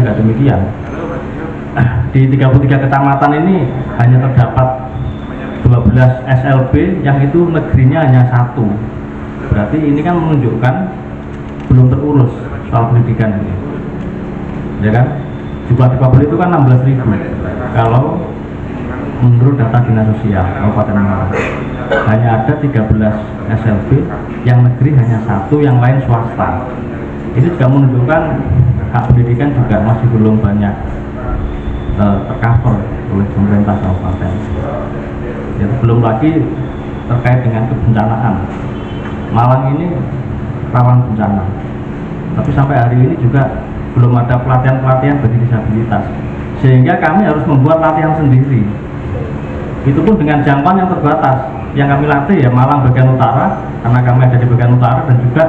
nggak demikian. Di 33 kecamatan ini hanya terdapat 12 SLB yang itu negerinya hanya 1. Berarti ini kan menunjukkan belum terurus soal pendidikan ini, ya kan? Jumlah difabel itu kan 16.000 kalau menurut data Dinas Sosial Kabupaten Malang. Hanya ada 13 SLB yang negeri hanya 1, yang lain swasta. Ini juga menunjukkan hak pendidikan juga masih belum banyak tercover oleh pemerintah kabupaten. Ya, belum lagi terkait dengan kebencanaan. Malang ini rawan bencana, tapi sampai hari ini juga belum ada pelatihan-pelatihan bagi disabilitas, sehingga kami harus membuat latihan sendiri. Itu pun dengan jangkauan yang terbatas. Yang kami latih ya Malang bagian utara, karena kami ada di bagian utara, dan juga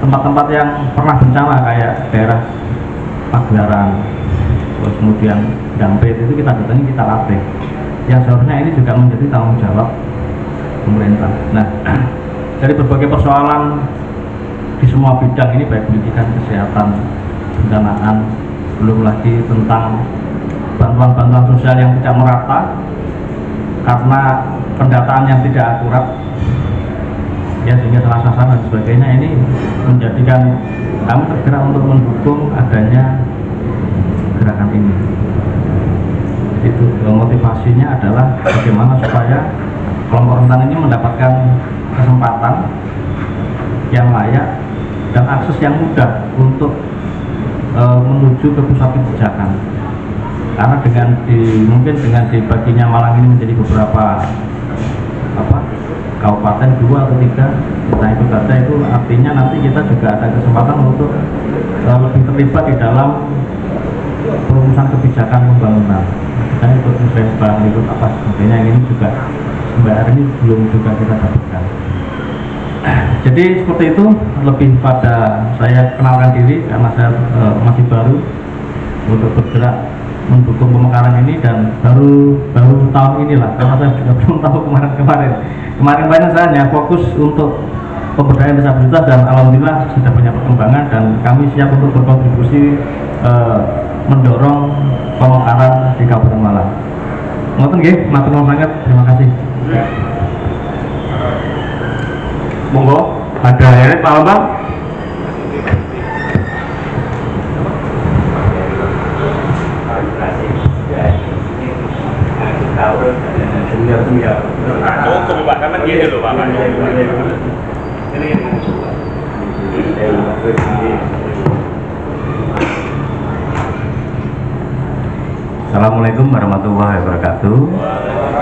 tempat-tempat yang pernah bencana kayak daerah Pagelaran, terus kemudian Dampit, itu kita datangi, kita latih. Yang seharusnya ini juga menjadi tanggung jawab pemerintah. Nah, dari berbagai persoalan di semua bidang ini, baik pendidikan, kesehatan, pendanaan, belum lagi tentang bantuan-bantuan sosial yang tidak merata karena pendataan yang tidak akurat, ya, sehingga salah sasaran dan sebagainya. Ini menjadikan kami tergerak untuk mendukung adanya gerakan ini. Itu motivasinya adalah bagaimana supaya kelompok rentan ini mendapatkan kesempatan yang layak dan akses yang mudah untuk menuju ke pusat kebijakan. Karena mungkin dengan dibaginya Malang ini menjadi beberapa kabupaten, 2 atau 3, nah itu saja, itu artinya nanti kita juga ada kesempatan untuk lebih terlibat di dalam perumusan kebijakan pembangunan. Misalnya ikut musrembang, ikut apa sebagainya, ini juga sampai hari ini belum juga kita dapatkan. Jadi seperti itu, lebih pada saya kenalkan diri karena saya masih baru untuk bergerak mendukung pemekaran ini, dan baru tahun inilah, karena saya juga belum tahu kemarin saya hanya fokus untuk pemberdayaan disabilitas, dan alhamdulillah sudah banyak perkembangan dan kami siap untuk berkontribusi mendorong pemekaran di Kabupaten Malang. Ngoten nggih, matur nuwun sangat, terima kasih. Monggo, ada ya Pak Bambang. Cukup Pak, karena gini loh Pak. Assalamualaikum warahmatullahi wabarakatuh.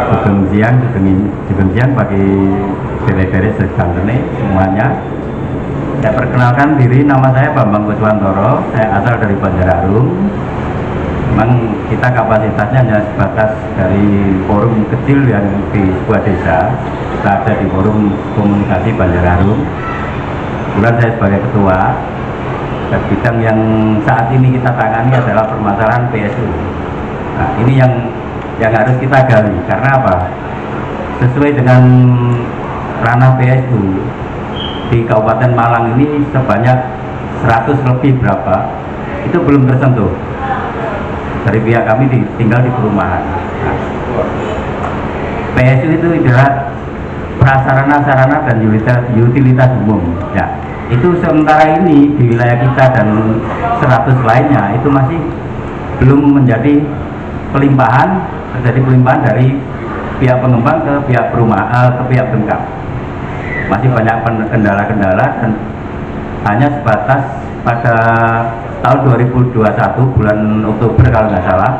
Sugeng siang bagi dere-dere sedantene semuanya. Saya perkenalkan diri, nama saya Bambang Kuswantoro, saya asal dari Banjararum. Memang kita kapasitasnya hanya sebatas dari forum kecil yang di sebuah desa. Kita ada di forum komunikasi Banjararum. Kebetulan saya sebagai ketua, dan bidang yang saat ini kita tangani adalah permasalahan PSU. Nah, ini yang harus kita gali, karena apa? Sesuai dengan ranah PSU di Kabupaten Malang ini sebanyak 100 lebih berapa, itu belum tersentuh. Dari pihak kami tinggal di perumahan. Nah, PSU itu adalah prasarana-sarana dan utilitas umum. Ya, itu sementara ini di wilayah kita dan 100 lainnya itu masih belum menjadi terjadi pelimpahan dari pihak pengembang ke pihak perumahan, ke pihak Pemkab. Masih banyak kendala-kendala, dan hanya sebatas pada tahun 2021 bulan Oktober kalau nggak salah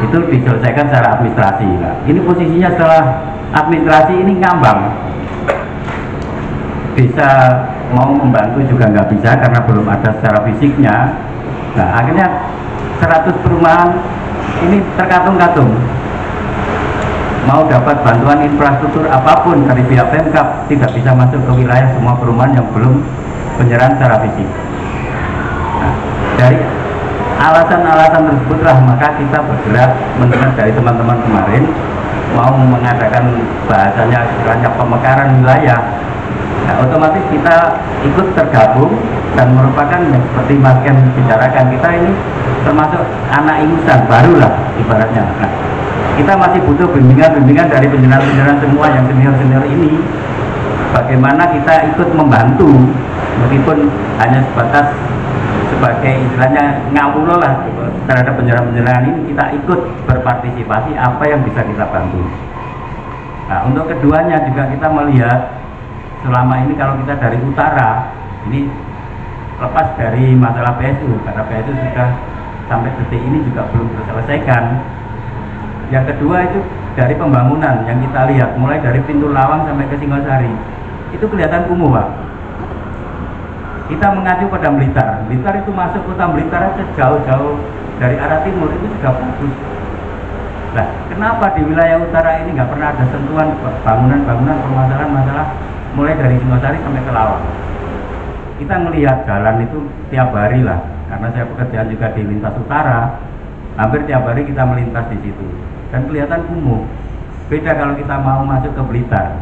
itu diselesaikan secara administrasi. Nah, ini posisinya setelah administrasi ini ngambang, bisa mau membantu juga nggak bisa karena belum ada secara fisiknya. Nah, akhirnya 100 perumahan ini terkatung-katung, mau dapat bantuan infrastruktur apapun dari pihak Pemkab tidak bisa masuk ke wilayah semua perumahan yang belum penyerahan secara fisik. Nah, dari alasan-alasan tersebutlah maka kita bergerak mendengar dari teman-teman kemarin mau mengadakan bahasanya istilahnya pemekaran wilayah. Nah, otomatis kita ikut tergabung dan merupakan yang seperti Mas Ken bicarakan, kita ini termasuk anak ingusan baru lah ibaratnya. Nah, kita masih butuh bimbingan dari penjenaran-penjenaran semua yang senior-senior ini, bagaimana kita ikut membantu meskipun hanya sebatas sebagai istilahnya ngawulo lah terhadap penjenaran-penjenaran ini, kita ikut berpartisipasi apa yang bisa kita bantu. Nah, untuk keduanya juga kita melihat selama ini kalau kita dari utara ini lepas dari masalah PSU, karena PSU sudah sampai detik ini juga belum terselesaikan. Yang kedua itu dari pembangunan yang kita lihat mulai dari pintu Lawang sampai ke Singosari itu kelihatan kumuh, Pak. Kita mengacu pada Blitar. Blitar itu masuk kota Blitar aja jauh-jauh dari arah timur itu sudah bagus. Nah, kenapa di wilayah utara ini nggak pernah ada sentuhan bangunan-bangunan, permasalahan-masalah mulai dari Singosari sampai ke Lawang? Kita melihat jalan itu tiap hari lah, karena saya pekerjaan juga di lintas utara, hampir tiap hari kita melintas di situ dan kelihatan kumuh. Beda kalau kita mau masuk ke Blitar.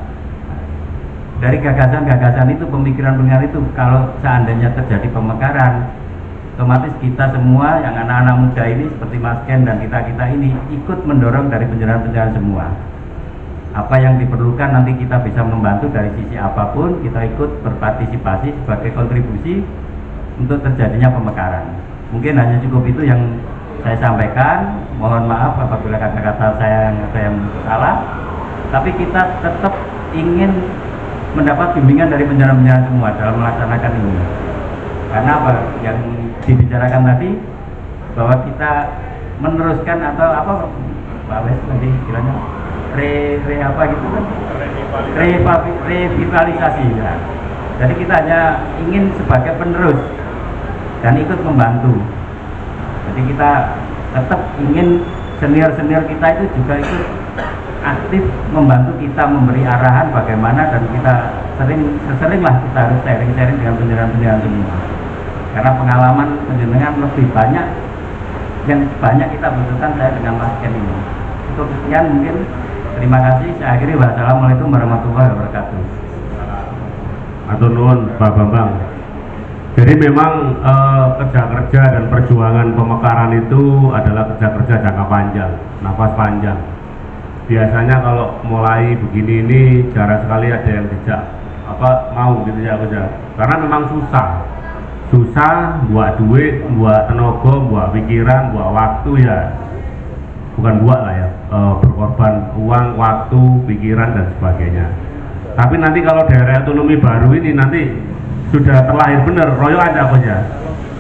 Dari gagasan-gagasan itu, pemikiran-pemikiran itu, kalau seandainya terjadi pemekaran, otomatis kita semua yang anak-anak muda ini seperti Mas Ken dan kita-kita ini ikut mendorong dari penjelasan-penjelasan semua. Apa yang diperlukan nanti kita bisa membantu dari sisi apapun, kita ikut berpartisipasi sebagai kontribusi untuk terjadinya pemekaran. Mungkin hanya cukup itu yang saya sampaikan. Mohon maaf apabila kata-kata saya yang ada yang salah, tapi kita tetap ingin mendapat bimbingan dari penjelasan-penjelasan semua dalam melaksanakan ini. Karena apa yang dibicarakan tadi, bahwa kita meneruskan atau apa Pak Wes tadi istilahnya apa gitu kan, revitalisasi ya. Jadi kita hanya ingin sebagai penerus dan ikut membantu. Jadi kita tetap ingin senior-senior kita itu juga ikut aktif membantu kita, memberi arahan bagaimana, dan kita seringlah kita harus sharing-sharing dengan penjelasan-penjelasan semua. Karena pengalaman penjenengan lebih banyak, yang banyak kita butuhkan saya dengan Mas Ken ini. Untuk sekian mungkin, terima kasih. Saya akhiri, wassalamualaikum warahmatullahi wabarakatuh. Atur nuwun Pak Bambang. Jadi memang kerja-kerja dan perjuangan pemekaran itu adalah kerja-kerja jangka panjang, nafas panjang. Biasanya kalau mulai begini ini jarang sekali ada yang tidak mau gitu ya, karena memang susah buat duit, buat tenaga, buat pikiran, buat waktu ya, bukan buat lah ya, berkorban uang, waktu, pikiran dan sebagainya. Tapi nanti kalau daerah otonomi baru ini nanti sudah terlahir bener, royoan aja,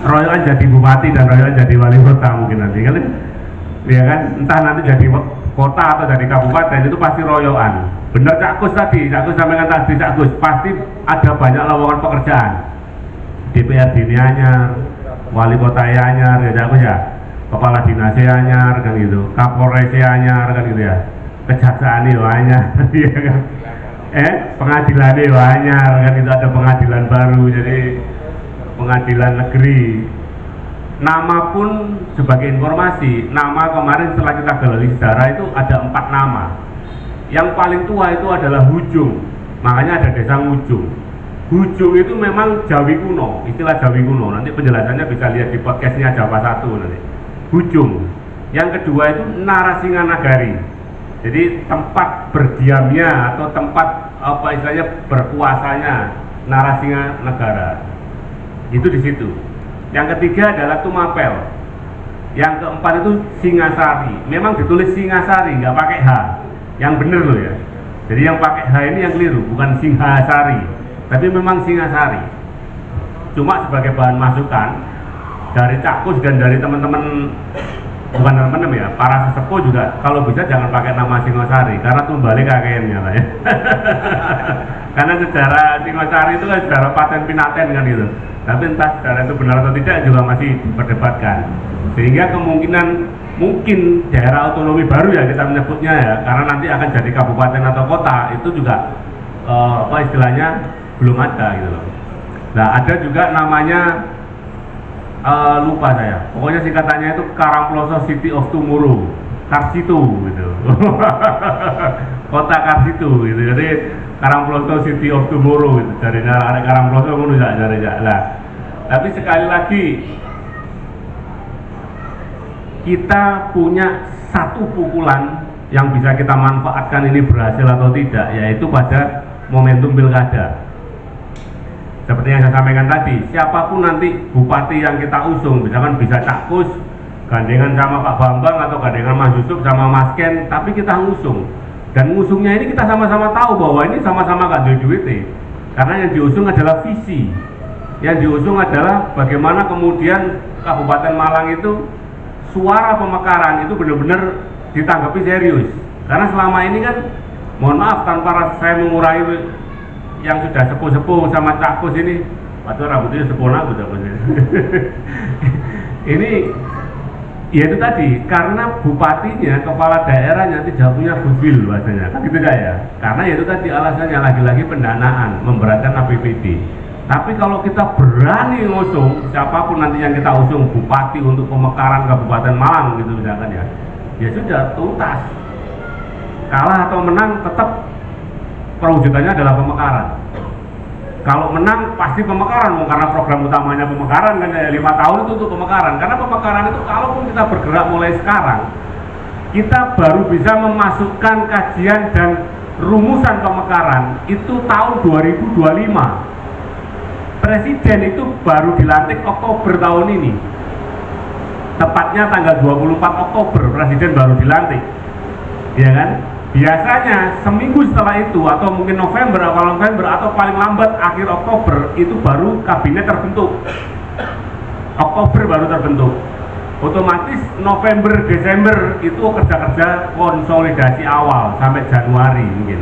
royoan jadi bupati dan royoan jadi wali kota mungkin nanti kan, ya kan, entah nanti jadi kota atau dari kabupaten itu pasti royoan. Bener Cak Gus tadi, Cak Gus sampaikan tadi, Cak Gus pasti ada banyak lowongan pekerjaan. DPRD ini anyar, wali kota anyar, ya Cak Gus ya, kepala dinas anyar kan gitu, Kapolres anyar kan gitu ya, kejaksaan anyar, ya kan, pengadilan anyar kan itu, ada pengadilan baru, jadi pengadilan negeri. Nama pun sebagai informasi, nama kemarin setelah kita gali sejarah itu ada 4 nama. Yang paling tua itu adalah Hujung, makanya ada desa Ngujung. Hujung itu memang Jawi kuno, istilah Jawi kuno. Nanti penjelasannya bisa lihat di podcastnya Jawa 1 nanti. Hujung. Yang kedua itu Narasinganagari. Jadi tempat berdiamnya atau tempat apa istilahnya berkuasanya Narasinganagara. Itu di situ. Yang ketiga adalah Tumapel. Yang keempat itu Singasari. Memang ditulis Singasari, nggak pakai H. Yang bener loh ya. Jadi yang pakai H ini yang keliru, bukan Singhasari, tapi memang Singasari. Cuma sebagai bahan masukan dari Cak Gus dan dari teman-teman, bukan teman-teman ya, para sesepuh juga, kalau bisa jangan pakai nama Singosari, karena tumbalik kakeknya lah ya. Karena sejarah Singosari itu kan sejarah paten pinaten kan gitu. Tapi entah sejarah itu benar atau tidak juga masih diperdebatkan. Sehingga kemungkinan mungkin daerah otonomi baru ya kita menyebutnya ya, karena nanti akan jadi kabupaten atau kota, itu juga apa istilahnya belum ada gitu loh. Nah ada juga namanya lupa saya, pokoknya singkatannya itu Karangploso City of Tomorrow, Karsitu gitu. Kota Karsitu gitu. Jadi Karangploso City of Tomorrow gitu, dari arek Karangploso ngono ya dari lah. Tapi sekali lagi kita punya satu pukulan yang bisa kita manfaatkan ini berhasil atau tidak, yaitu pada momentum pilkada. Seperti yang saya sampaikan tadi, siapapun nanti bupati yang kita usung, misalkan bisa Cak Kus gandengan sama Pak Bambang atau gandengan Mas Yusuf sama Mas Ken, tapi kita ngusung. Dan ngusungnya ini kita sama-sama tahu bahwa ini sama-sama gak duit, karena yang diusung adalah visi. Yang diusung adalah bagaimana kemudian Kabupaten Malang itu suara pemekaran itu benar-benar ditanggapi serius. Karena selama ini kan, mohon maaf tanpa saya mengurangi yang sudah sepuh-sepuh sama Cak Kus ini, padahal rambutnya sepuh aku ini ya itu tadi, karena bupatinya, kepala daerahnya tidak punya goodwill bahasanya, kan gitu ya. Karena ya itu tadi alasannya, lagi-lagi pendanaan, memberatkan APBD. Tapi kalau kita berani ngusung, siapapun nanti yang kita usung bupati untuk pemekaran Kabupaten Malang gitu misalkan ya, ya sudah tuntas. Kalah atau menang tetap perwujudannya adalah pemekaran. Kalau menang pasti pemekaran, karena program utamanya pemekaran kan ya, 5 tahun itu untuk pemekaran. Karena pemekaran itu kalaupun kita bergerak mulai sekarang, kita baru bisa memasukkan kajian dan rumusan pemekaran itu tahun 2025. Presiden itu baru dilantik Oktober tahun ini. Tepatnya tanggal 24 Oktober presiden baru dilantik. Ya kan? Biasanya seminggu setelah itu atau mungkin November, awal November atau paling lambat akhir Oktober itu baru kabinet terbentuk. Oktober baru terbentuk. Otomatis November, Desember itu kerja-kerja konsolidasi awal sampai Januari mungkin.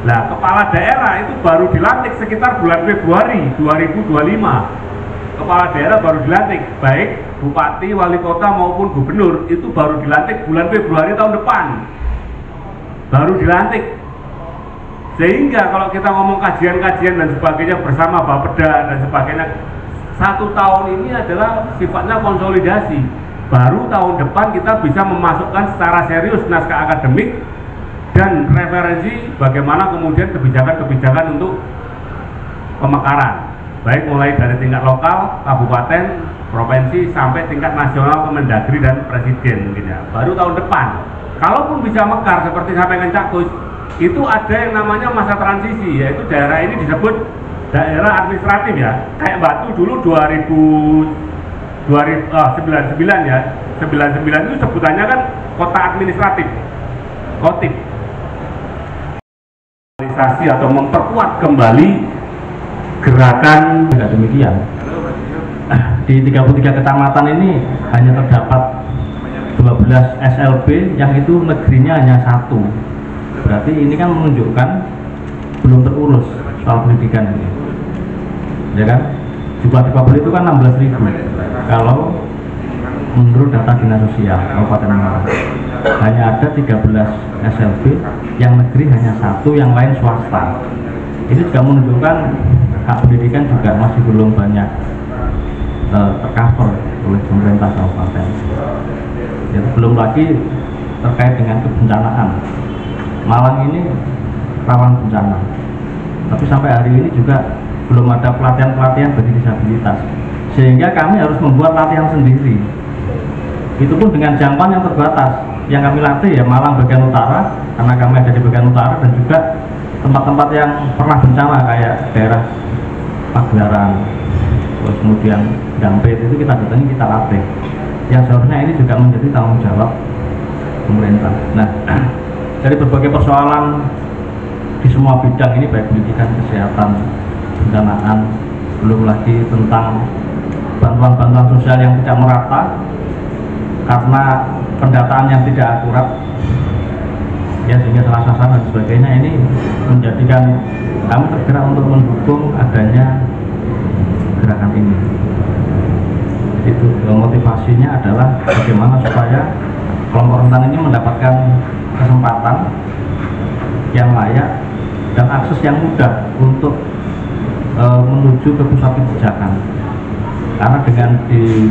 Nah, kepala daerah itu baru dilantik sekitar bulan Februari 2025. Kepala daerah baru dilantik, baik bupati, wali kota maupun gubernur itu baru dilantik bulan Februari tahun depan. Baru dilantik. Sehingga kalau kita ngomong kajian-kajian dan sebagainya bersama Bapeda dan sebagainya, 1 tahun ini adalah sifatnya konsolidasi. Baru tahun depan kita bisa memasukkan secara serius naskah akademik dan referensi bagaimana kemudian kebijakan-kebijakan untuk pemekaran, baik mulai dari tingkat lokal, kabupaten, provinsi sampai tingkat nasional, Kemendagri dan presiden mungkin ya. Baru tahun depan. Kalaupun bisa mekar seperti sampaikan Cak Kus, itu ada yang namanya masa transisi, yaitu daerah ini disebut daerah administratif ya. Kayak Batu dulu 99 ya. 99 itu sebutannya kan kota administratif. Kotip. Atau memperkuat kembali gerakan. Tidak demikian. Di 33 kecamatan ini hanya terdapat 12 SLB yang itu negerinya hanya 1. Berarti ini kan menunjukkan belum terurus soal pendidikan ini, ya kan? Jumlah difabel itu kan 16.000 kalau menurut data Dinas Sosial Kabupaten Malang. Hanya ada 13 SLB yang negeri hanya 1, yang lain swasta. Ini juga menunjukkan hak pendidikan juga masih belum banyak tercover oleh pemerintah kabupaten. Ya, belum lagi terkait dengan kebencanaan. Malang ini rawan bencana, tapi sampai hari ini juga belum ada pelatihan-pelatihan bagi disabilitas, sehingga kami harus membuat latihan sendiri. Itu pun dengan jangkauan yang terbatas. Yang kami latih ya Malang bagian utara, karena kami ada di bagian utara, dan juga tempat-tempat yang pernah bencana kayak daerah Pagelaran, terus kemudian Dampit, itu kita datangi, kita latih. Yang seharusnya ini juga menjadi tanggung jawab pemerintah. Nah, dari berbagai persoalan di semua bidang ini, baik pendidikan, kesehatan, pendanaan, belum lagi tentang bantuan-bantuan sosial yang tidak merata karena pendataan yang tidak akurat, ya, sehingga salah sasaran dan sebagainya. Ini menjadikan kami tergerak untuk mendukung adanya gerakan ini. Itu motivasinya adalah bagaimana supaya kelompok rentan ini mendapatkan kesempatan yang layak dan akses yang mudah untuk menuju ke pusat kebijakan. Karena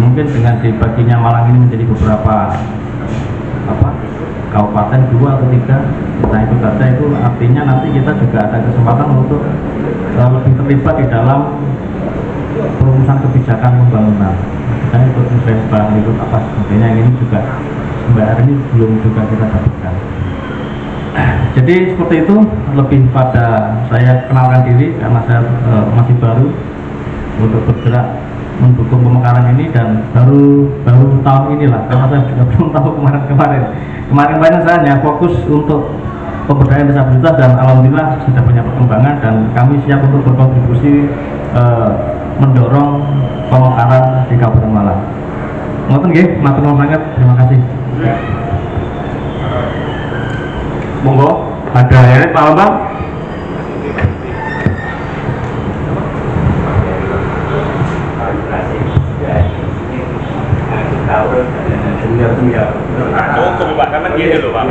mungkin dengan dibaginya Malang ini menjadi beberapa kabupaten 2 atau 3. Nah itu saja, itu artinya nanti kita juga ada kesempatan untuk lebih terlibat di dalam perumusan kebijakan pembangunan. Misalnya ikut musrembang, ikut apa sebagainya, ini juga sampai hari ini belum juga kita dapatkan. Jadi seperti itu, lebih pada saya kenalkan diri karena saya masih baru untuk bergerak mendukung pemekaran ini, dan baru tahun inilah, karena saya juga belum tahu kemarin saya hanya fokus untuk pemberdayaan disabilitas, dan alhamdulillah sudah banyak perkembangan dan kami siap untuk berkontribusi mendorong pemekaran di Kabupaten Malang. Ngoten nggih, matur nuwun sangat, terima kasih. Monggo, ada yang Pak Bambang. Cukup Pak, kan gini loh Pak.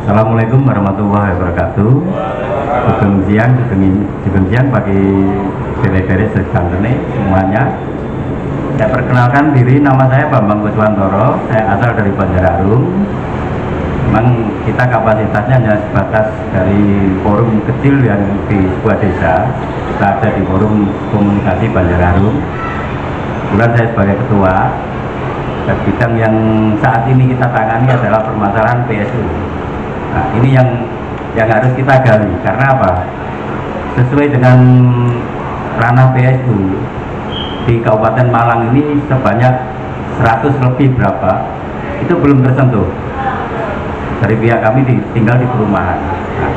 Assalamualaikum warahmatullahi wabarakatuh. Sugeng siang bagi dere-dere sekalian semuanya. Saya perkenalkan diri, nama saya Bambang Kuswantoro, saya asal dari Banjararung. Memang kita kapasitasnya hanya sebatas dari forum kecil yang di sebuah desa. Kita ada di forum komunikasi Banjararung. Kebetulan saya sebagai ketua, dan bidang yang saat ini kita tangani adalah permasalahan PSU. Nah, ini yang harus kita gali, karena apa? Sesuai dengan ranah PSU di Kabupaten Malang ini sebanyak 100 lebih berapa, itu belum tersentuh. Dari pihak kami tinggal di perumahan. Nah,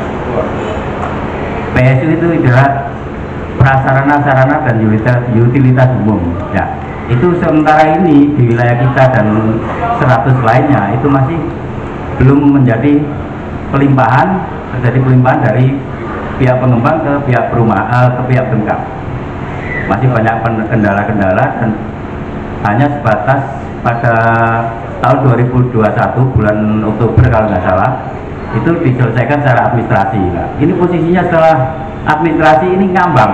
PSU itu adalah prasarana sarana dan utilitas umum. Ya, itu sementara ini di wilayah kita dan 100 lainnya itu masih belum menjadi terjadi pelimpahan dari pihak pengembang ke pihak perumahan, ke pihak Pemkab. Masih banyak kendala-kendala dan hanya sebatas pada tahun 2021 bulan Oktober kalau nggak salah itu diselesaikan secara administrasi. Nah, ini posisinya setelah administrasi ini ngambang,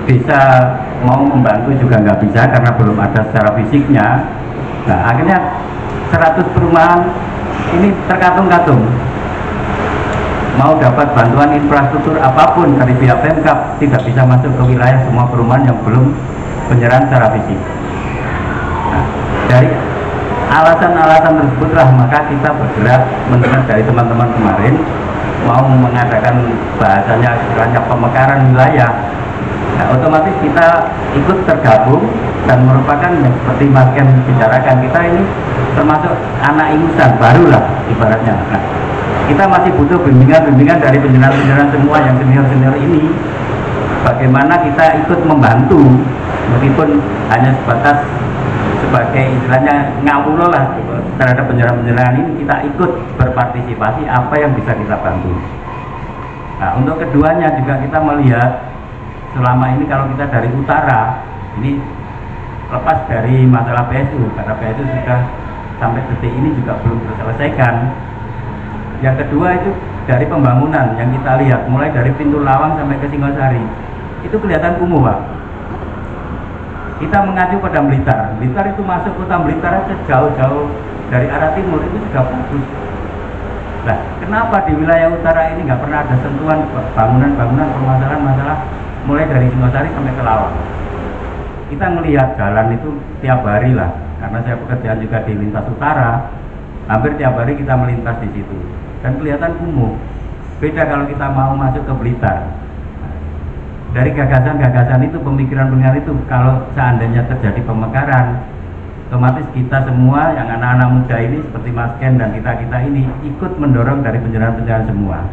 bisa mau membantu juga nggak bisa karena belum ada secara fisiknya. Nah, akhirnya 100 perumahan ini terkatung-katung, mau dapat bantuan infrastruktur apapun dari pihak Pemkab tidak bisa masuk ke wilayah semua perumahan yang belum penyerahan secara fisik. Nah, dari alasan-alasan tersebutlah maka kita bergerak mendengar dari teman-teman kemarin mau mengadakan bahasanya istilahnya pemekaran wilayah. Nah, otomatis kita ikut tergabung dan merupakan yang seperti Mas Ken bicarakan, kita ini termasuk anak ingusan baru lah ibaratnya. Nah, kita masih butuh bimbingan dari penjelasan semua yang senior-senior ini, bagaimana kita ikut membantu meskipun hanya sebatas sebagai istilahnya ngawulo lah terhadap penjelasan ini, kita ikut berpartisipasi apa yang bisa kita bantu. Nah, untuk keduanya juga kita melihat selama ini kalau kita dari utara ini lepas dari masalah PSU, karena PSU sudah sampai detik ini juga belum terselesaikan. Yang kedua itu dari pembangunan yang kita lihat mulai dari pintu Lawang sampai ke Singosari itu kelihatan kumuh, Pak. Kita mengacu pada Blitar. Blitar itu masuk kota Blitar aja jauh-jauh dari arah timur itu sudah bagus. Nah, kenapa di wilayah utara ini nggak pernah ada sentuhan bangunan-bangunan, permasalahan masalah mulai dari Singosari sampai ke Lawang? Kita melihat jalan itu tiap hari lah, karena saya pekerjaan juga di lintas utara, hampir tiap hari kita melintas di situ dan kelihatan kumuh. Beda kalau kita mau masuk ke Blitar. Dari gagasan-gagasan itu, pemikiran-pemikiran itu, kalau seandainya terjadi pemekaran, otomatis kita semua yang anak-anak muda ini seperti Mas Ken dan kita-kita ini ikut mendorong dari penjelasan-penjelasan semua.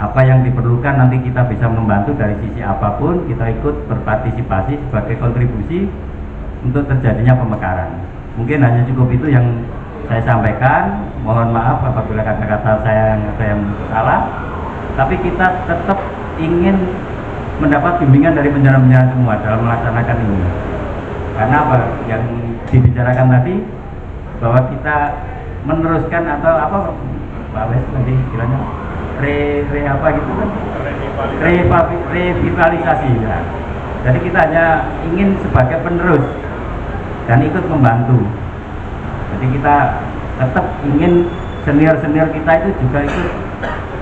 Apa yang diperlukan nanti kita bisa membantu dari sisi apapun, kita ikut berpartisipasi sebagai kontribusi untuk terjadinya pemekaran. Mungkin hanya cukup itu yang saya sampaikan. Mohon maaf apabila kata-kata saya yang ada yang salah, tapi kita tetap ingin mendapat bimbingan dari penjelasan-penjelasan semua dalam melaksanakan ini. Karena apa yang dibicarakan tadi, bahwa kita meneruskan atau apa Pak Wes tadi istilahnya apa gitu kan, revitalisasi ya. Jadi kita hanya ingin sebagai penerus dan ikut membantu. Jadi kita tetap ingin senior-senior kita itu juga ikut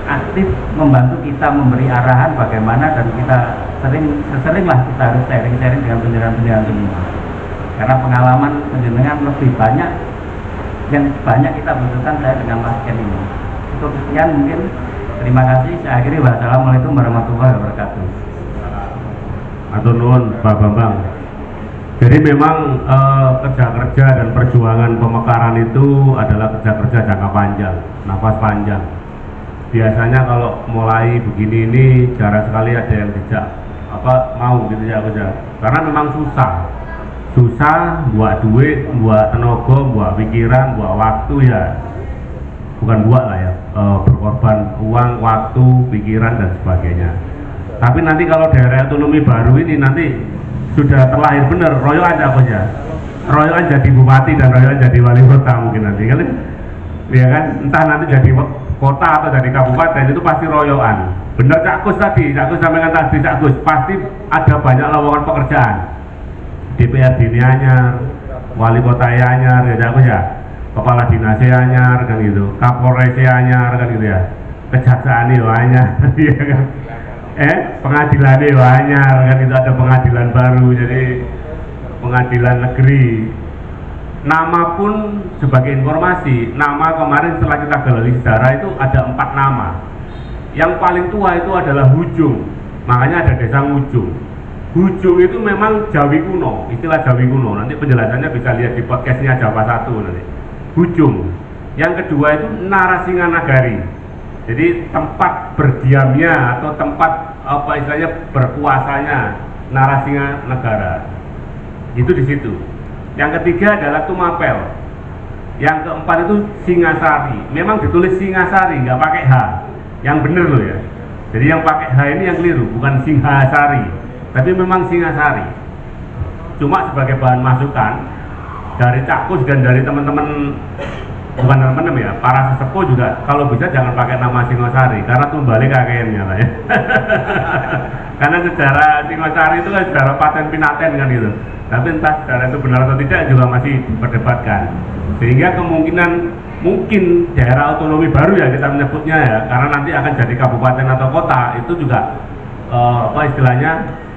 aktif membantu kita, memberi arahan bagaimana, dan kita seringlah kita harus sharing-sharing dengan penjelasan semua. Karena pengalaman penjenengan lebih banyak, yang banyak kita butuhkan saya dengan Mas Ken ini. Untuk sekian mungkin, terima kasih. Saya akhiri, wassalamualaikum warahmatullahi wabarakatuh. Atur nuwun Pak Bambang. Jadi memang kerja-kerja dan perjuangan pemekaran itu adalah kerja-kerja jangka panjang, nafas panjang. Biasanya kalau mulai begini ini jarang sekali ada yang tidak mau gitu ya, karena memang susah buat duit, buat tenaga, buat pikiran, buat waktu ya, bukan buat lah ya, berkorban uang, waktu, pikiran dan sebagainya. Tapi nanti kalau daerah otonomi baru ini nanti sudah terlahir bener, royokan aja, royokan jadi bupati dan royokan jadi wali kota mungkin nanti kan, ya kan, entah nanti jadi kota atau jadi kabupaten itu pasti royokan. Bener Cak Gus tadi, Cak Gus sampaikan tadi, Cak Gus pasti ada banyak lowongan pekerjaan. DPRD ini anyar, wali kota anyar, ya Cak Gus ya, kepala dinas anyar kan gitu, Kapolres anyar kan gitu ya, kejaksaan anyar, ya kan. Pengadilan anyar kan itu, ada pengadilan baru, jadi pengadilan negeri. Nama pun sebagai informasi, nama kemarin setelah kita gali sejarah itu ada 4 nama. Yang paling tua itu adalah Hujung, makanya ada desa Hujung. Hujung itu memang Jawi kuno, istilah Jawi kuno. Nanti penjelasannya bisa lihat di podcastnya Jawa 1 nanti. Hujung. Yang kedua itu Narasinganagari. Jadi tempat berdiamnya atau tempat apa istilahnya berkuasanya Narasinganagara. Itu di situ. Yang ketiga adalah Tumapel. Yang keempat itu Singasari. Memang ditulis Singasari, nggak pakai H. Yang bener loh ya. Jadi yang pakai H ini yang keliru, bukan Singhasari, tapi memang Singasari. Cuma sebagai bahan masukan dari Cak Gus dan dari teman-teman, bukan teman-teman ya, para sesepuh juga, kalau bisa jangan pakai nama Singasari karena tumbalik kakeknya lah ya. Karena sejarah Singasari itu kan sejarah paten pinaten kan gitu. Tapi entah sejarah itu benar atau tidak juga masih diperdebatkan. Sehingga kemungkinan mungkin daerah otonomi baru ya kita menyebutnya ya, karena nanti akan jadi kabupaten atau kota, itu juga apa istilahnya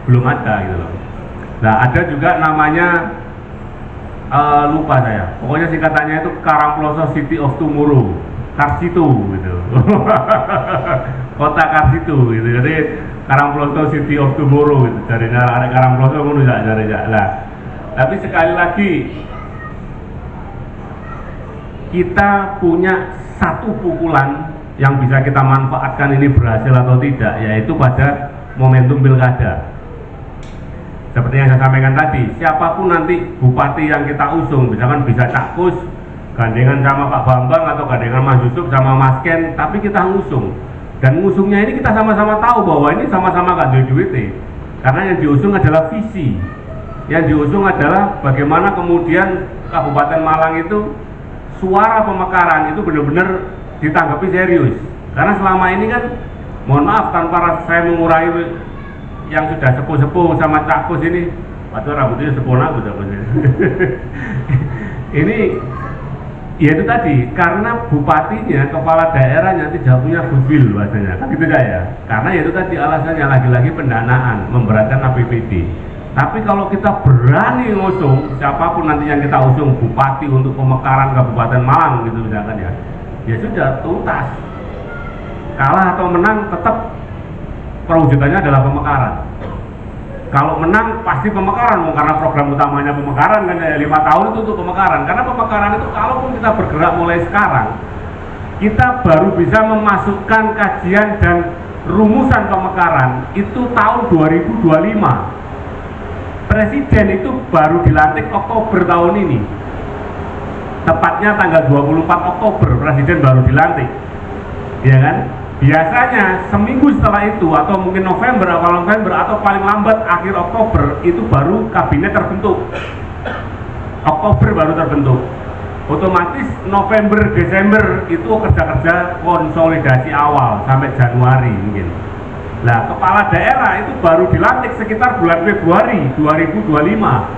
belum ada gitu loh. Nah ada juga namanya lupa saya, pokoknya singkatannya itu Karangploso City of Tomorrow, Karsitu gitu. Kota Karsitu gitu. Jadi Karangploso City of Tomorrow gitu. Dari ada Karangploso ngono ya dari lah. Tapi sekali lagi kita punya satu pukulan yang bisa kita manfaatkan ini berhasil atau tidak, yaitu pada momentum pilkada. Seperti yang saya sampaikan tadi, siapapun nanti bupati yang kita usung, misalkan bisa Cak Gus gandengan sama Pak Bambang atau gandengan Mas Yusuf sama Mas Ken, tapi kita ngusung. Dan ngusungnya ini kita sama-sama tahu bahwa ini sama-sama gak ada duitnya. Karena yang diusung adalah visi. Yang diusung adalah bagaimana kemudian Kabupaten Malang itu suara pemekaran itu benar-benar ditanggapi serius. Karena selama ini kan, mohon maaf tanpa saya mengurangi yang sudah sepuh-sepuh sama Cak Gus ini, waktu rambutnya sepona udah ini ya itu tadi, karena bupatinya, kepala daerahnya tidak punya goodwill bahasanya, kan gitu ya. Karena ya itu tadi alasannya, lagi-lagi pendanaan, memberatkan APBD. Tapi kalau kita berani ngusung, siapapun nanti yang kita usung bupati untuk pemekaran Kabupaten Malang gitu misalkan ya, ya sudah tuntas. Kalah atau menang tetap perwujudannya adalah pemekaran. Kalau menang pasti pemekaran, karena program utamanya pemekaran kan ya, 5 tahun itu untuk pemekaran. Karena pemekaran itu kalaupun kita bergerak mulai sekarang, kita baru bisa memasukkan kajian dan rumusan pemekaran itu tahun 2025. Presiden itu baru dilantik Oktober tahun ini, tepatnya tanggal 24 Oktober presiden baru dilantik, ya kan? Biasanya seminggu setelah itu atau mungkin November, awal November atau paling lambat akhir Oktober itu baru kabinet terbentuk. Oktober baru terbentuk. otomatis November Desember itu kerja-kerja konsolidasi awal sampai Januari mungkin. Nah, kepala daerah itu baru dilantik sekitar bulan Februari 2025.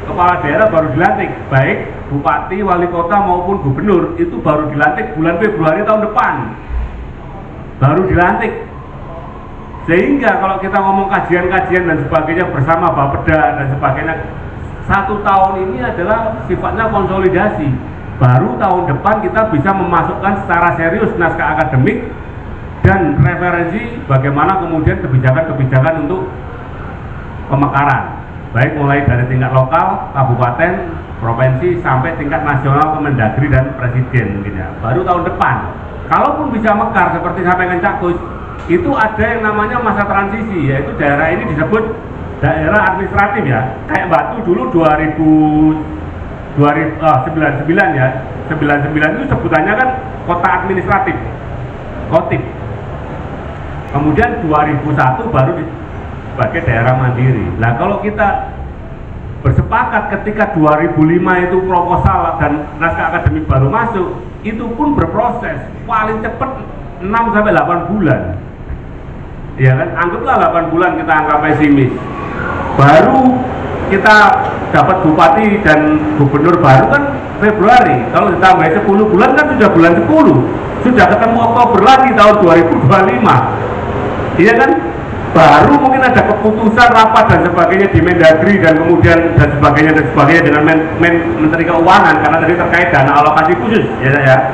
Kepala daerah baru dilantik, baik bupati, wali kota maupun gubernur itu baru dilantik bulan Februari tahun depan. Baru dilantik. Sehingga kalau kita ngomong kajian-kajian dan sebagainya bersama Bapeda dan sebagainya, 1 tahun ini adalah sifatnya konsolidasi. Baru tahun depan kita bisa memasukkan secara serius naskah akademik dan referensi bagaimana kemudian kebijakan-kebijakan untuk pemekaran, baik mulai dari tingkat lokal, kabupaten, provinsi sampai tingkat nasional ke Mendagri dan presiden mungkin ya. Baru tahun depan. Kalaupun bisa mekar seperti sampaikan Cak Gus, itu ada yang namanya masa transisi, yaitu daerah ini disebut daerah administratif ya. Kayak Batu dulu 99 ya. 99 itu sebutannya kan kota administratif. Kotip. Kemudian 2001 baru sebagai daerah mandiri. Nah, kalau kita bersepakat ketika 2005 itu proposal dan naskah akademik baru masuk, itu pun berproses paling cepat 6-8 bulan. Ya kan, anggaplah 8 bulan kita anggap pesimis. Baru kita dapat bupati dan gubernur baru kan Februari. Kalau ditambah 10 bulan kan sudah bulan 10. Sudah ketemu Oktober lagi tahun 2025. Iya kan? Baru mungkin ada keputusan rapat dan sebagainya di Mendagri dan kemudian dan sebagainya dengan Menteri Keuangan karena tadi terkait dana alokasi khusus ya.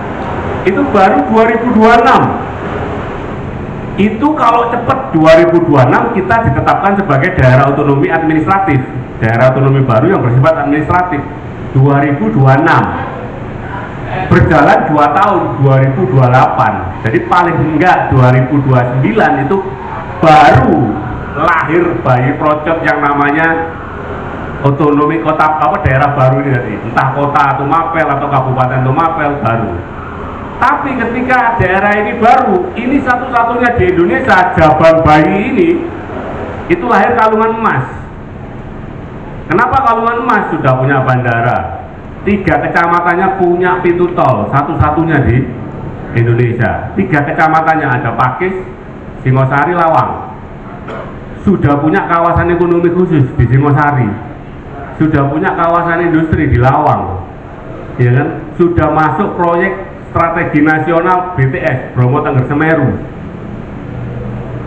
Itu baru 2026. Itu kalau cepat 2026 kita ditetapkan sebagai daerah otonomi administratif, daerah otonomi baru yang bersifat administratif. 2026 berjalan 2 tahun 2028, jadi paling enggak 2029 itu baru lahir bayi procot yang namanya otonomi kota daerah baru ini tadi, entah kota Tumapel atau kabupaten Tumapel baru. Tapi ketika daerah ini baru, ini satu-satunya di Indonesia Jabang bayi ini itu lahir Kalungan Emas. Kenapa Kalungan Emas? Sudah punya bandara, 3 kecamatannya punya pintu tol, satu-satunya di Indonesia. 3 kecamatannya ada Pakis, Singosari, Lawang. Sudah punya kawasan ekonomi khusus di Singosari. Sudah punya kawasan industri di Lawang. Ya kan? Sudah masuk proyek strategi nasional BTS Bromo Tengger Semeru.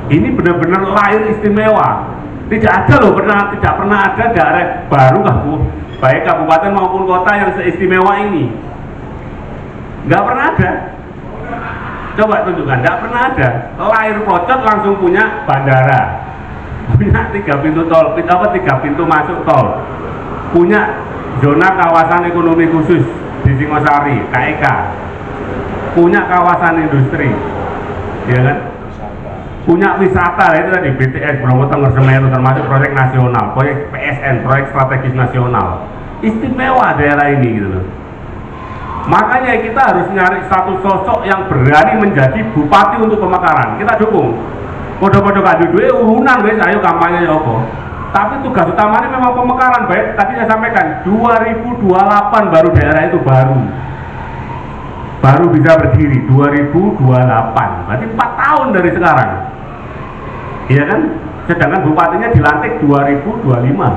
Ini benar-benar lahir istimewa. Tidak ada loh, tidak pernah ada daerah baru baik kabupaten maupun kota yang seistimewa ini. Nggak pernah ada. Coba tunjukkan, nggak pernah ada. Lahir Procot langsung punya bandara, punya 3 pintu tol, 3 pintu masuk tol, punya zona kawasan ekonomi khusus di Singosari, KEK, punya kawasan industri, ya kan? Punya wisata, itu tadi BTS Bromo Tengger Semeru, termasuk proyek nasional, proyek PSN, proyek strategis nasional. Istimewa daerah ini gitu loh. Makanya kita harus nyari satu sosok yang berani menjadi bupati untuk pemekaran. Kita dukung. Podo-podo kaju duwe urunan wes, ayo kampanye ya apa. Tapi tugas utamanya memang pemekaran. Baik, tadi saya sampaikan 2028 baru daerah itu baru bisa berdiri 2028. Berarti 4 tahun dari sekarang. Iya kan? Sedangkan bupatinya dilantik 2025.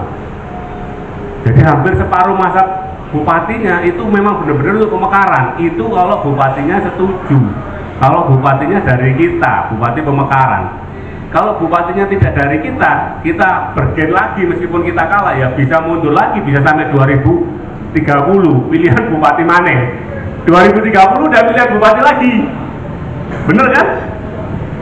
Jadi hampir separuh masa bupatinya itu memang benar-benar untuk pemekaran. Itu kalau bupatinya setuju. Kalau bupatinya dari kita, bupati pemekaran. Kalau bupatinya tidak dari kita bergen lagi meskipun kita kalah ya bisa mundur lagi, bisa sampai 2030 pilihan bupati mana? 2030 udah pilihan bupati lagi. Bener kan?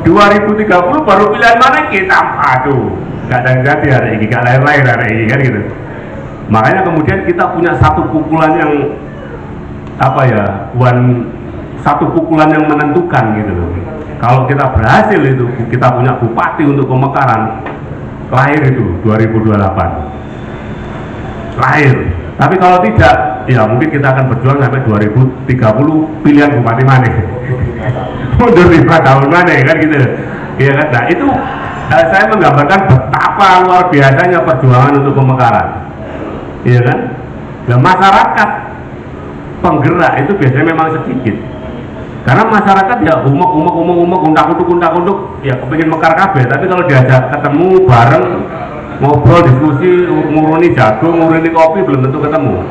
2030 baru pilihan mana kita? Aduh, gak ada jadi hari ini, gak lahir-lahir hari ini kan gitu. Makanya kemudian kita punya satu pukulan yang satu pukulan yang menentukan gitu loh. Kalau kita berhasil itu, kita punya bupati untuk pemekaran, lahir itu 2028 lahir. Tapi kalau tidak, ya mungkin kita akan berjuang sampai 2030 pilihan bupati mana mundur 5 tahun mana kan gitu ya kan. Nah itu saya menggambarkan betapa luar biasanya perjuangan untuk pemekaran, iya kan. Nah masyarakat penggerak itu biasanya memang sedikit. Karena masyarakat ya umek undak-unduk ya kepingin mekar kabeh, tapi kalau diajak ketemu bareng ngobrol diskusi nguruni jagung, nguruni kopi belum tentu ketemu.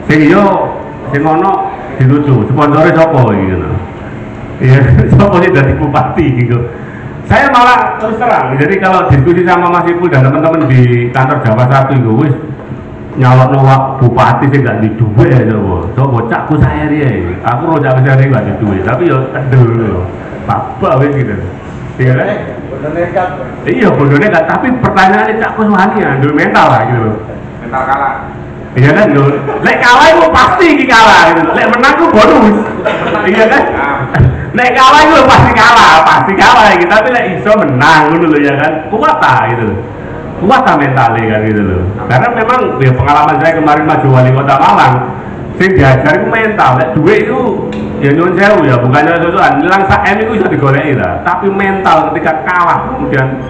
Sing yo sing ono dilucu, sponsore sapa iki ngono. Iya, sapa sing dadi bupati gitu. Saya malah terus terang, jadi kalau diskusi sama Mas Ipul dan teman-teman di kantor Jawa 1 itu wis nyalon wak bupati sih gak di duwe ya coba cakku saya dia aku roh cakku saya gak di duwe tapi ya kedul apa wes gitu iya kan iya bodoh nekat tapi pertanyaannya cakku wani ya dulu mental lah gitu mental kalah iya kan dulu lek kalah itu pasti kalah gitu lek menang itu bonus iya kan lek kalah itu pasti kalah gitu tapi lek iso menang dulu ya kan kuat gitu kuat mentalnya kan gitu loh karena memang ya pengalaman saya kemarin maju wali kota Malang saya diajar itu mental duit itu ya nyuwun sewu ya bukannya sesuatu nilang sak-m itu bisa digoleki lah tapi mental ketika kalah kemudian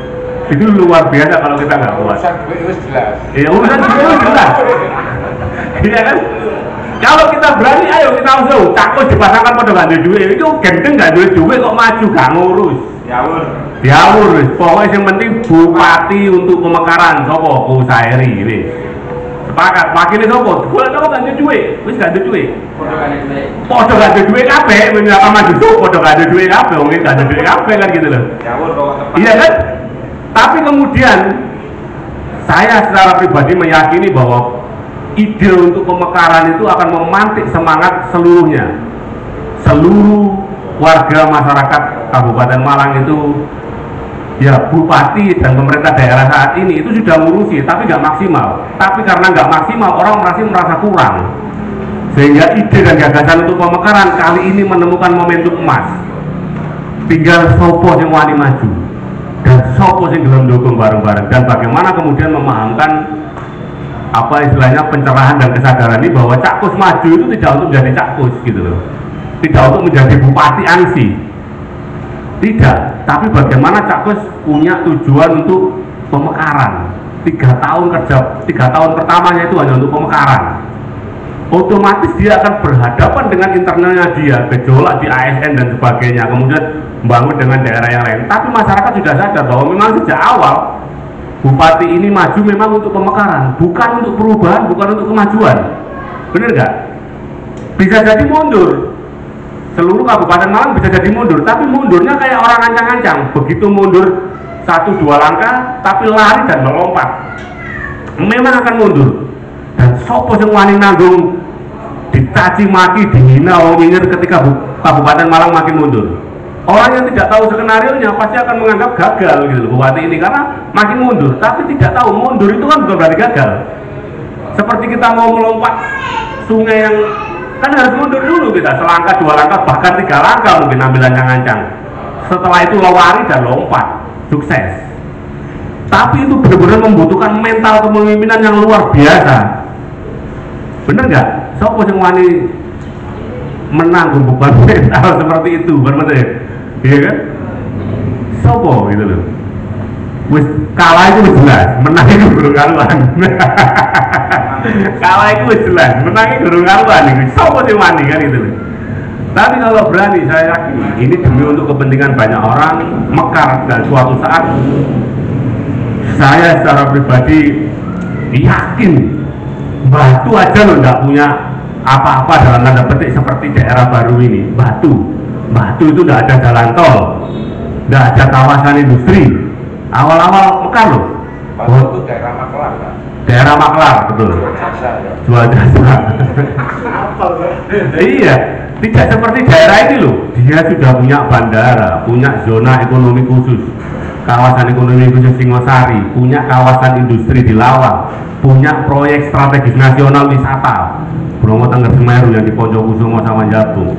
itu luar biasa kalau kita nggak kuat urusan duit itu jelas ya urusan duit itu jelas iya kan kalau kita berani ayo kita langsung takut dipasangkan pada nggak ada duit itu gendeng nggak ada duit kok maju gak ngurus diawur pokoknya yang penting bupati untuk pemekaran sopo Kusairi ini sepakat wakilnya sopo gue tau gak ada duit wis gak ada duit podo gak ada duit kabeh menyapa maju podo gak ada duit kabeh mungkin gak ada duit kabeh kan gitu loh iya kan tapi kemudian saya secara pribadi meyakini bahwa ide untuk pemekaran itu akan memantik semangat seluruh warga masyarakat Kabupaten Malang itu ya bupati dan pemerintah daerah saat ini itu sudah ngurusi tapi nggak maksimal tapi karena nggak maksimal orang merasa kurang sehingga ide dan gagasan untuk pemekaran kali ini menemukan momentum emas tinggal sopo yang wani maju dan sopo yang gelem dukung bareng-bareng dan bagaimana kemudian memahamkan apa istilahnya pencerahan dan kesadaran ini bahwa Cakkus maju itu tidak untuk menjadi Cakkus gitu loh tidak untuk menjadi bupati ANSI tidak, tapi bagaimana Cakkus punya tujuan untuk pemekaran 3 tahun kerja, 3 tahun pertamanya itu hanya untuk pemekaran otomatis dia akan berhadapan dengan internalnya dia gejolak di ASN dan sebagainya kemudian membangun dengan daerah yang lain tapi masyarakat sudah sadar bahwa memang sejak awal bupati ini maju memang untuk pemekaran bukan untuk perubahan, bukan untuk kemajuan bener nggak? Bisa jadi mundur seluruh Kabupaten Malang bisa jadi mundur tapi mundurnya kayak orang ancang-ancang begitu mundur 1-2 langkah tapi lari dan melompat memang akan mundur dan sopo yang wani nanggung dicaci maki, dihina, nyindir ketika Kabupaten Malang makin mundur orang yang tidak tahu skenario-nya pasti akan menganggap gagal gitu bupati ini karena makin mundur tapi tidak tahu mundur itu kan bukan berarti gagal seperti kita mau melompat sungai yang kan harus mundur dulu kita selangkah 2 langkah bahkan 3 langkah mungkin ambil ancang-ancang setelah itu lari dan lompat sukses tapi itu benar-benar membutuhkan mental kepemimpinan yang luar biasa bener nggak? Sopo yang wani menanggung beban mental seperti itu bener-bener iya kan? Sopo gitu loh wis kalah itu jelas menang itu guru karuan kalah itu jelas menangnya guru karuan itu sopo sih wani kan itu tapi kalau berani saya yakin ini demi untuk kepentingan banyak orang mekar dan suatu saat saya secara pribadi yakin Batu aja loh nggak punya apa-apa dalam tanda petik seperti daerah baru ini Batu itu nggak ada jalan tol nggak ada kawasan industri awal-awal mekar loh Batu itu daerah Maklar kan? Daerah Maklar, betul jual jasa iya tidak seperti daerah ini loh dia sudah punya bandara, punya zona ekonomi khusus kawasan ekonomi khusus Singosari, punya kawasan industri di Lawang, punya proyek strategis nasional wisata Bromo Tengger Semeru yang di Poncokusumo sama Jabung.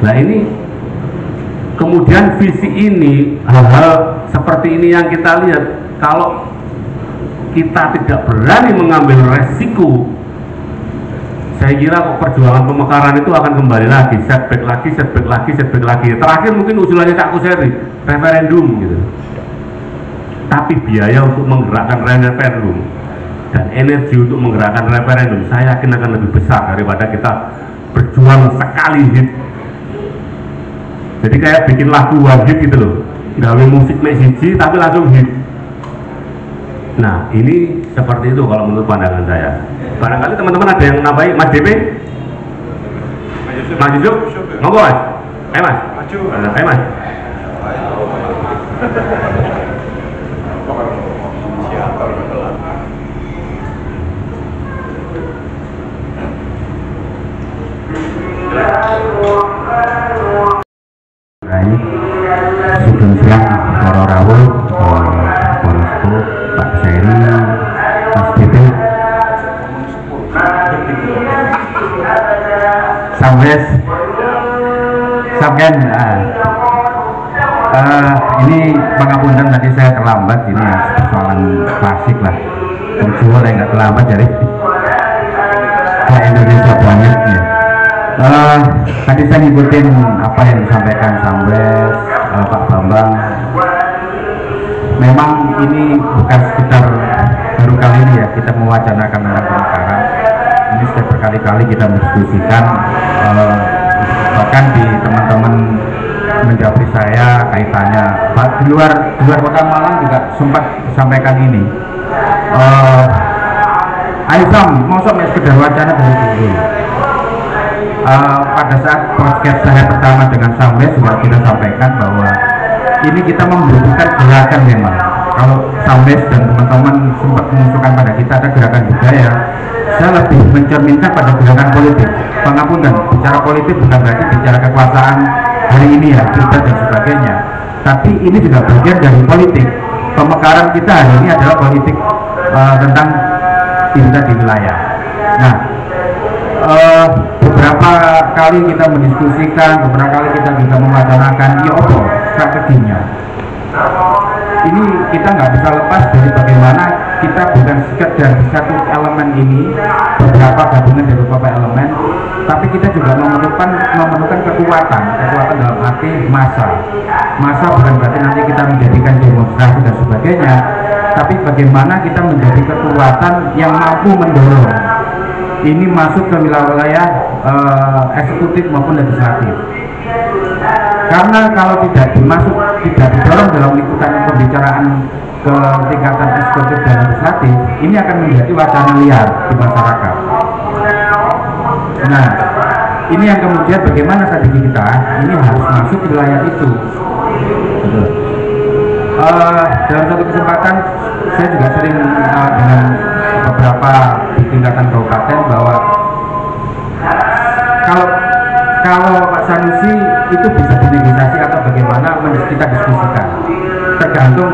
Nah ini kemudian visi ini hal-hal seperti ini yang kita lihat kalau kita tidak berani mengambil resiko saya kira perjuangan pemekaran itu akan kembali lagi setback lagi terakhir mungkin usulannya Cakkus referendum gitu tapi biaya untuk menggerakkan referendum dan energi untuk menggerakkan referendum saya yakin akan lebih besar daripada kita berjuang sekali hit. Jadi kayak bikin lagu one hit gitu loh, gawe musik mek siji tapi langsung hit. Nah ini seperti itu kalau menurut pandangan saya. Barangkali teman-teman ada yang nambahin. Mas DP, Mas Yusuf, ngomong Mas, Mas, Mas. Sugeng siang para rawuh, Polresku, Pak Seri, Mas DP, Samwes, Samken. Ini pangapunten tadi saya terlambat, ini ya persoalan klasik lah. Tujuh orang nggak terlambat jadi kayak Indonesia banyak ya. Tadi saya ngikutin apa yang disampaikan Samwes, Pak Bambang. Memang ini bukan sekitar baru kali ini ya kita mewacanakan tentang pemekaran. Ini sudah berkali-kali kita mendiskusikan, bahkan di teman-teman menjawab saya kaitannya. Di luar kota Malang juga sempat sampaikan ini. Ayo Sam, mau sekedar wacana dari dulu. Pada saat podcast saya pertama dengan Samwes juga kita sampaikan bahwa ini kita membutuhkan gerakan memang. Kalau Samwes dan teman-teman sempat mengusulkan pada kita ada gerakan budaya, saya lebih mencerminkan pada gerakan politik. Pangapunten, bicara politik bukan berarti bicara kekuasaan hari ini ya, pilpres dan sebagainya. Tapi ini juga bagian dari politik. Pemekaran kita hari ini adalah politik tentang pilkada di wilayah. Nah, beberapa kali kita mendiskusikan, beberapa kali kita juga mewacanakan ya apa strateginya. Ini kita nggak bisa lepas dari bagaimana kita bukan sekedar di satu elemen ini, beberapa gabungan dari beberapa elemen, tapi kita juga memerlukan kekuatan dalam arti massa bukan berarti nanti kita menjadikan demonstrasi dan sebagainya, tapi bagaimana kita menjadi kekuatan yang mampu mendorong ini masuk ke wilayah eksekutif maupun legislatif. Karena kalau tidak didorong dalam lingkupan pembicaraan ke tingkatan eksekutif dan legislatif, ini akan menjadi wacana liar di masyarakat. Nah, ini yang kemudian bagaimana strategi kita ini harus masuk ke wilayah itu. Dalam satu kesempatan saya juga sering dengan beberapa di tingkatan kabupaten bahwa kalau Pak Sanusi itu bisa dinegosiasi atau bagaimana kita diskusikan, tergantung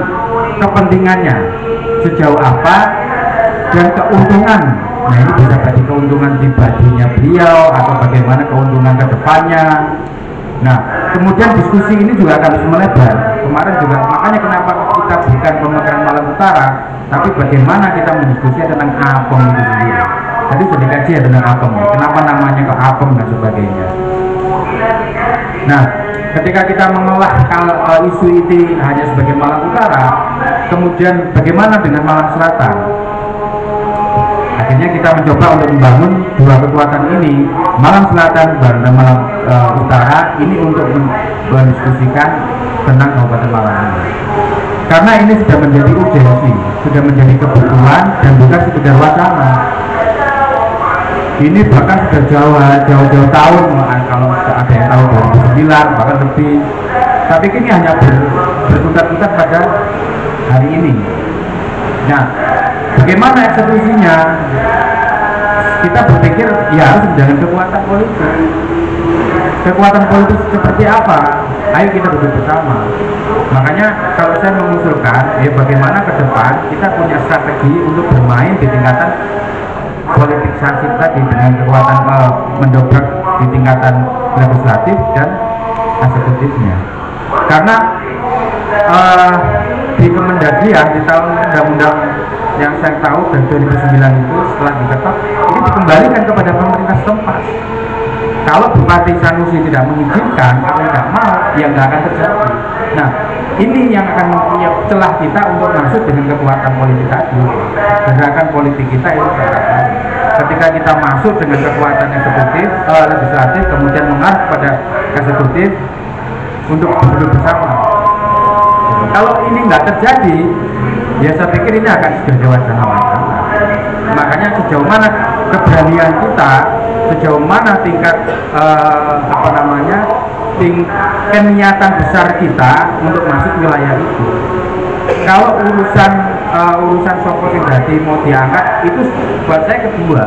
kepentingannya sejauh apa dan keuntungan. Nah ini bisa bagi keuntungan pribadinya beliau atau bagaimana keuntungan kedepannya. Nah kemudian diskusi ini juga akan terus melebar. Kemarin juga makanya kenapa kita bukan pemekaran Malang Utara, tapi bagaimana kita mendiskusikan tentang APOM itu sendiri. Tadi sudah dikaji ya tentang APOM, kenapa namanya ke APOM dan sebagainya. Nah, ketika kita mengolah isu itu hanya sebagai Malang Utara, kemudian bagaimana dengan Malang Selatan? Akhirnya kita mencoba untuk membangun dua kekuatan ini, Malang Selatan dan Malang Utara ini untuk mendiskusikan tentang Kabupaten Malang ini. Karena ini sudah menjadi urgensi, sudah menjadi kebutuhan dan bukan sekedar wacana. Ini bahkan sudah jauh-jauh tahun, kalau ada yang tahun 2009 bahkan lebih. Tapi ini hanya berkutat-kutat pada hari ini. Nah, bagaimana eksekusinya? Kita berpikir ya harus dengan kekuatan politik. Kekuatan politik seperti apa? Ayo kita duduk bersama. Makanya kalau saya mengusulkan, ya bagaimana ke depan kita punya strategi untuk bermain di tingkatan politisasi tadi dengan kekuatan mendobrak di tingkatan legislatif dan eksekutifnya. Karena di Kemendagrian di tahun undang-undang yang saya tahu dari 2009 itu setelah diketok ini dikembalikan kepada pemerintah setempat. Kalau Bupati Sanusi tidak mengizinkan atau tidak mau, ya nggak akan terjadi. Nah, ini yang akan mempunyai celah kita untuk masuk dengan kekuatan politik tadi. Gerakan politik kita itu gerakan ketika kita masuk dengan kekuatan eksekutif, legislatif, kemudian mengarah pada eksekutif untuk duduk bersama. Kalau ini nggak terjadi, ya saya pikir ini akan sudah wacana-wacana. Makanya sejauh mana keberanian kita, sejauh mana tingkat niatan besar kita untuk masuk wilayah itu. Kalau urusan Soko Sindadi mau diangkat, itu buat saya kedua,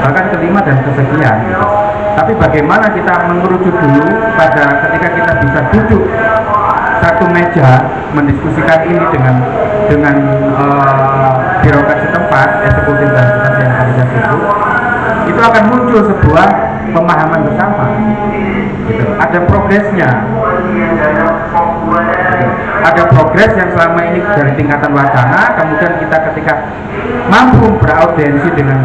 bahkan kelima dan kesekian gitu. Tapi bagaimana kita mengerucut dulu pada ketika kita bisa duduk satu meja mendiskusikan ini dengan birokrat setempat, eksekutif dan legislatif itu akan muncul sebuah pemahaman bersama gitu. Ada progresnya, ada progres yang selama ini dari tingkatan wacana, kemudian kita ketika mampu beraudiensi dengan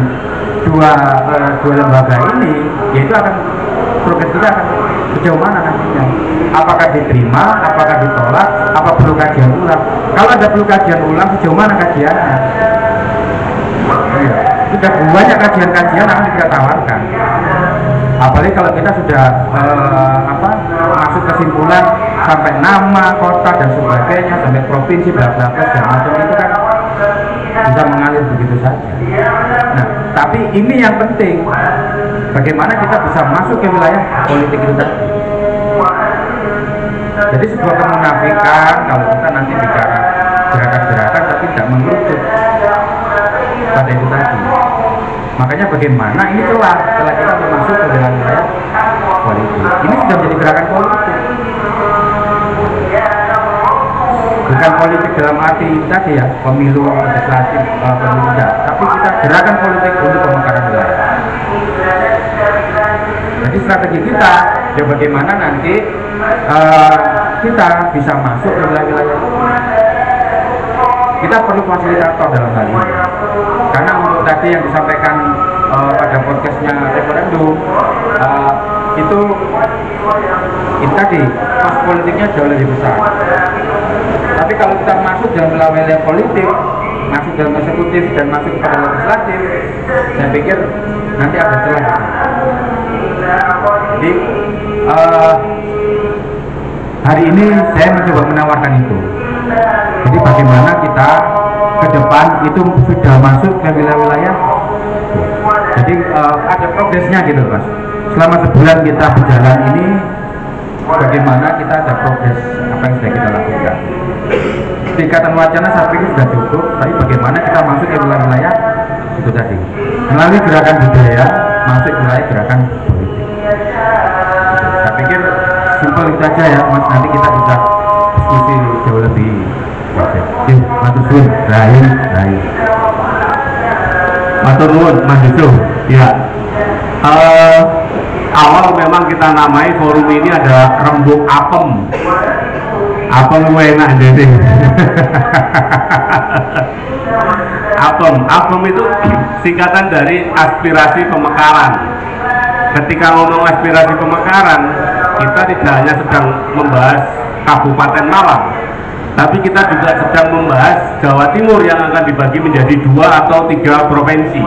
dua lembaga ini, yaitu akan progres kita akan sejauh mana nantinya, apakah diterima, apakah ditolak, apa perlu kajian ulang. Kalau ada perlu kajian ulang, sejauh mana kajiannya? Sudah banyak kajian-kajian akan kita tawarkan. Apalagi kalau kita sudah masuk kesimpulan sampai nama, kota dan sebagainya, sampai provinsi, bla bla bla dan macam itu kan bisa mengalir begitu saja. Nah, tapi ini yang penting, bagaimana kita bisa masuk ke wilayah politik itu tadi. Jadi sebuah kemunafikan kalau kita nanti bicara gerakan-gerakan tapi tidak mengerucut pada itu tadi. Makanya bagaimana ini setelah kita masuk ke wilayah politik, ini sudah menjadi gerakan politik. Bukan politik dalam arti tadi ya, pemilu legislatif, pemilu tidak, tapi kita gerakan politik untuk pemekaran wilayah. Jadi strategi kita, ya bagaimana nanti kita bisa masuk ke wilayah-wilayah itu. Kita perlu fasilitator dalam hal ini. Karena untuk tadi yang disampaikan pada podcastnya referendum, itu tadi kos politiknya jauh lebih besar. Tapi kalau kita masuk dalam wilayah politik, masuk dalam eksekutif dan masuk kepada legislatif, saya pikir nanti ada celah. Jadi hari ini saya mencoba menawarkan itu. Jadi bagaimana kita ke depan itu sudah masuk ke wilayah-wilayah. Jadi ada progresnya gitu, Mas. Selama sebulan kita berjalan ini, bagaimana kita ada progres apa yang sudah kita lakukan. Tingkatan wacana saya pikir sudah cukup, tapi bagaimana kita masuk ke wilayah-wilayah itu tadi. Melalui gerakan budaya, masuk ke wilayah gerakan politik. Saya pikir simpel itu aja ya, Mas. Nanti kita bisa diskusi jauh lebih. Matur suwun, Rahim. Matur nuwun, Mas Yusuf. Ya, awal memang kita namai forum ini ada rembuk apem. Apem enak jadi. Apem itu singkatan dari aspirasi pemekaran. Ketika ngomong aspirasi pemekaran, kita tidak hanya sedang membahas Kabupaten Malang, tapi kita juga sedang membahas Jawa Timur yang akan dibagi menjadi 2 atau 3 provinsi.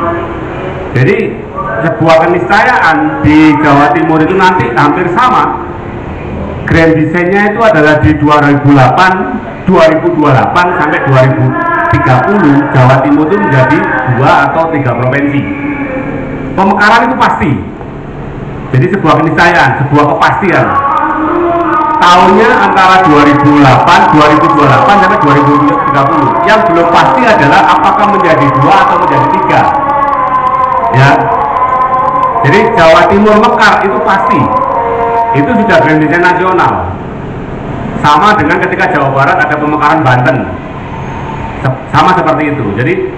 Jadi sebuah keniscayaan di Jawa Timur itu nanti hampir sama. Grand desainnya itu adalah di 2028 sampai 2030 Jawa Timur itu menjadi 2 atau 3 provinsi. Pemekaran itu pasti. Jadi sebuah keniscayaan, sebuah kepastian. Tahunnya antara 2028 sampai 2030. Yang belum pasti adalah apakah menjadi 2 atau menjadi 3. Ya. Jadi Jawa Timur mekar itu pasti. Itu sudah grand design nasional. Sama dengan ketika Jawa Barat ada pemekaran Banten. Sama seperti itu. Jadi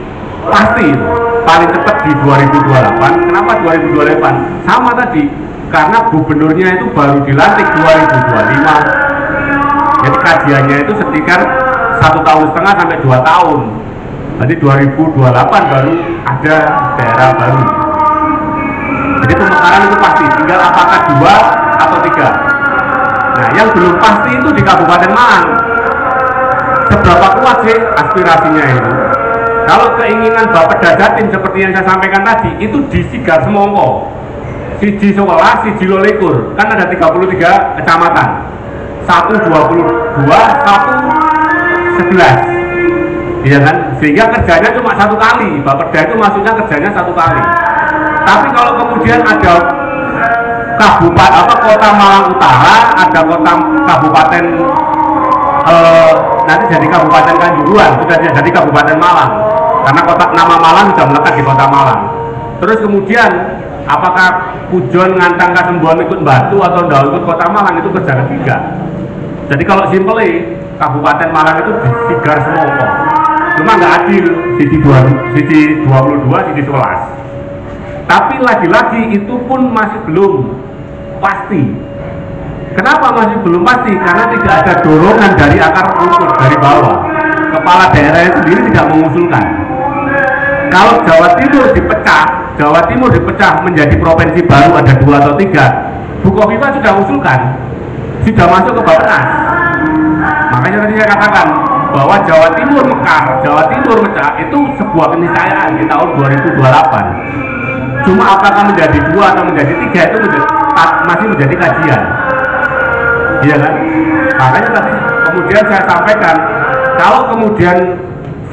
pasti itu. Paling cepat di 2028. Kenapa 2028? Sama tadi. Karena gubernurnya itu baru dilantik 2025. Jadi kajiannya itu sekitar 1,5 tahun sampai 2 tahun. Nanti 2028 baru ada daerah baru. Jadi pemekaran itu pasti, tinggal apakah 2 atau 3. Nah, yang belum pasti itu di Kabupaten Malang. Seberapa kuat sih aspirasinya itu? Kalau keinginan Bapak Jatim seperti yang saya sampaikan tadi, itu di Sigar Semongko, siji 11, siji 12, kan ada 33 kecamatan, 122, 111, iya kan? Sehingga kerjanya cuma satu kali, Bapeda itu maksudnya kerjanya satu kali. Tapi kalau kemudian ada kota Malang Utara, ada kabupaten nanti jadi Kabupaten Kanjuruhan, sudah jadi Kabupaten Malang, karena nama Malang sudah melekat di kota Malang. Terus kemudian apakah Pujon, Ngantang, Kasembuan ikut Batu atau Ndau ikut kota Malang, itu kerja ketiga. Jadi kalau simpel Kabupaten Malang itu di Sigar Semongko, cuma nggak adil, sisi 22, sisi 11. Tapi lagi-lagi itu pun masih belum pasti. Kenapa masih belum pasti? Karena tidak ada dorongan dari akar rumput, dari bawah. Kepala daerahnya sendiri tidak mengusulkan. Kalau Jawa Timur dipecah menjadi provinsi baru, ada 2 atau 3, Bukovipa sudah usulkan, sudah masuk ke Bappenas. Makanya tadi saya katakan bahwa Jawa Timur mekar, Jawa Timur mecah, itu sebuah keniscayaan di tahun 2028. Cuma apakah menjadi 2 atau menjadi 3 itu masih menjadi kajian. Iya kan? Makanya tadi kemudian saya sampaikan, kalau kemudian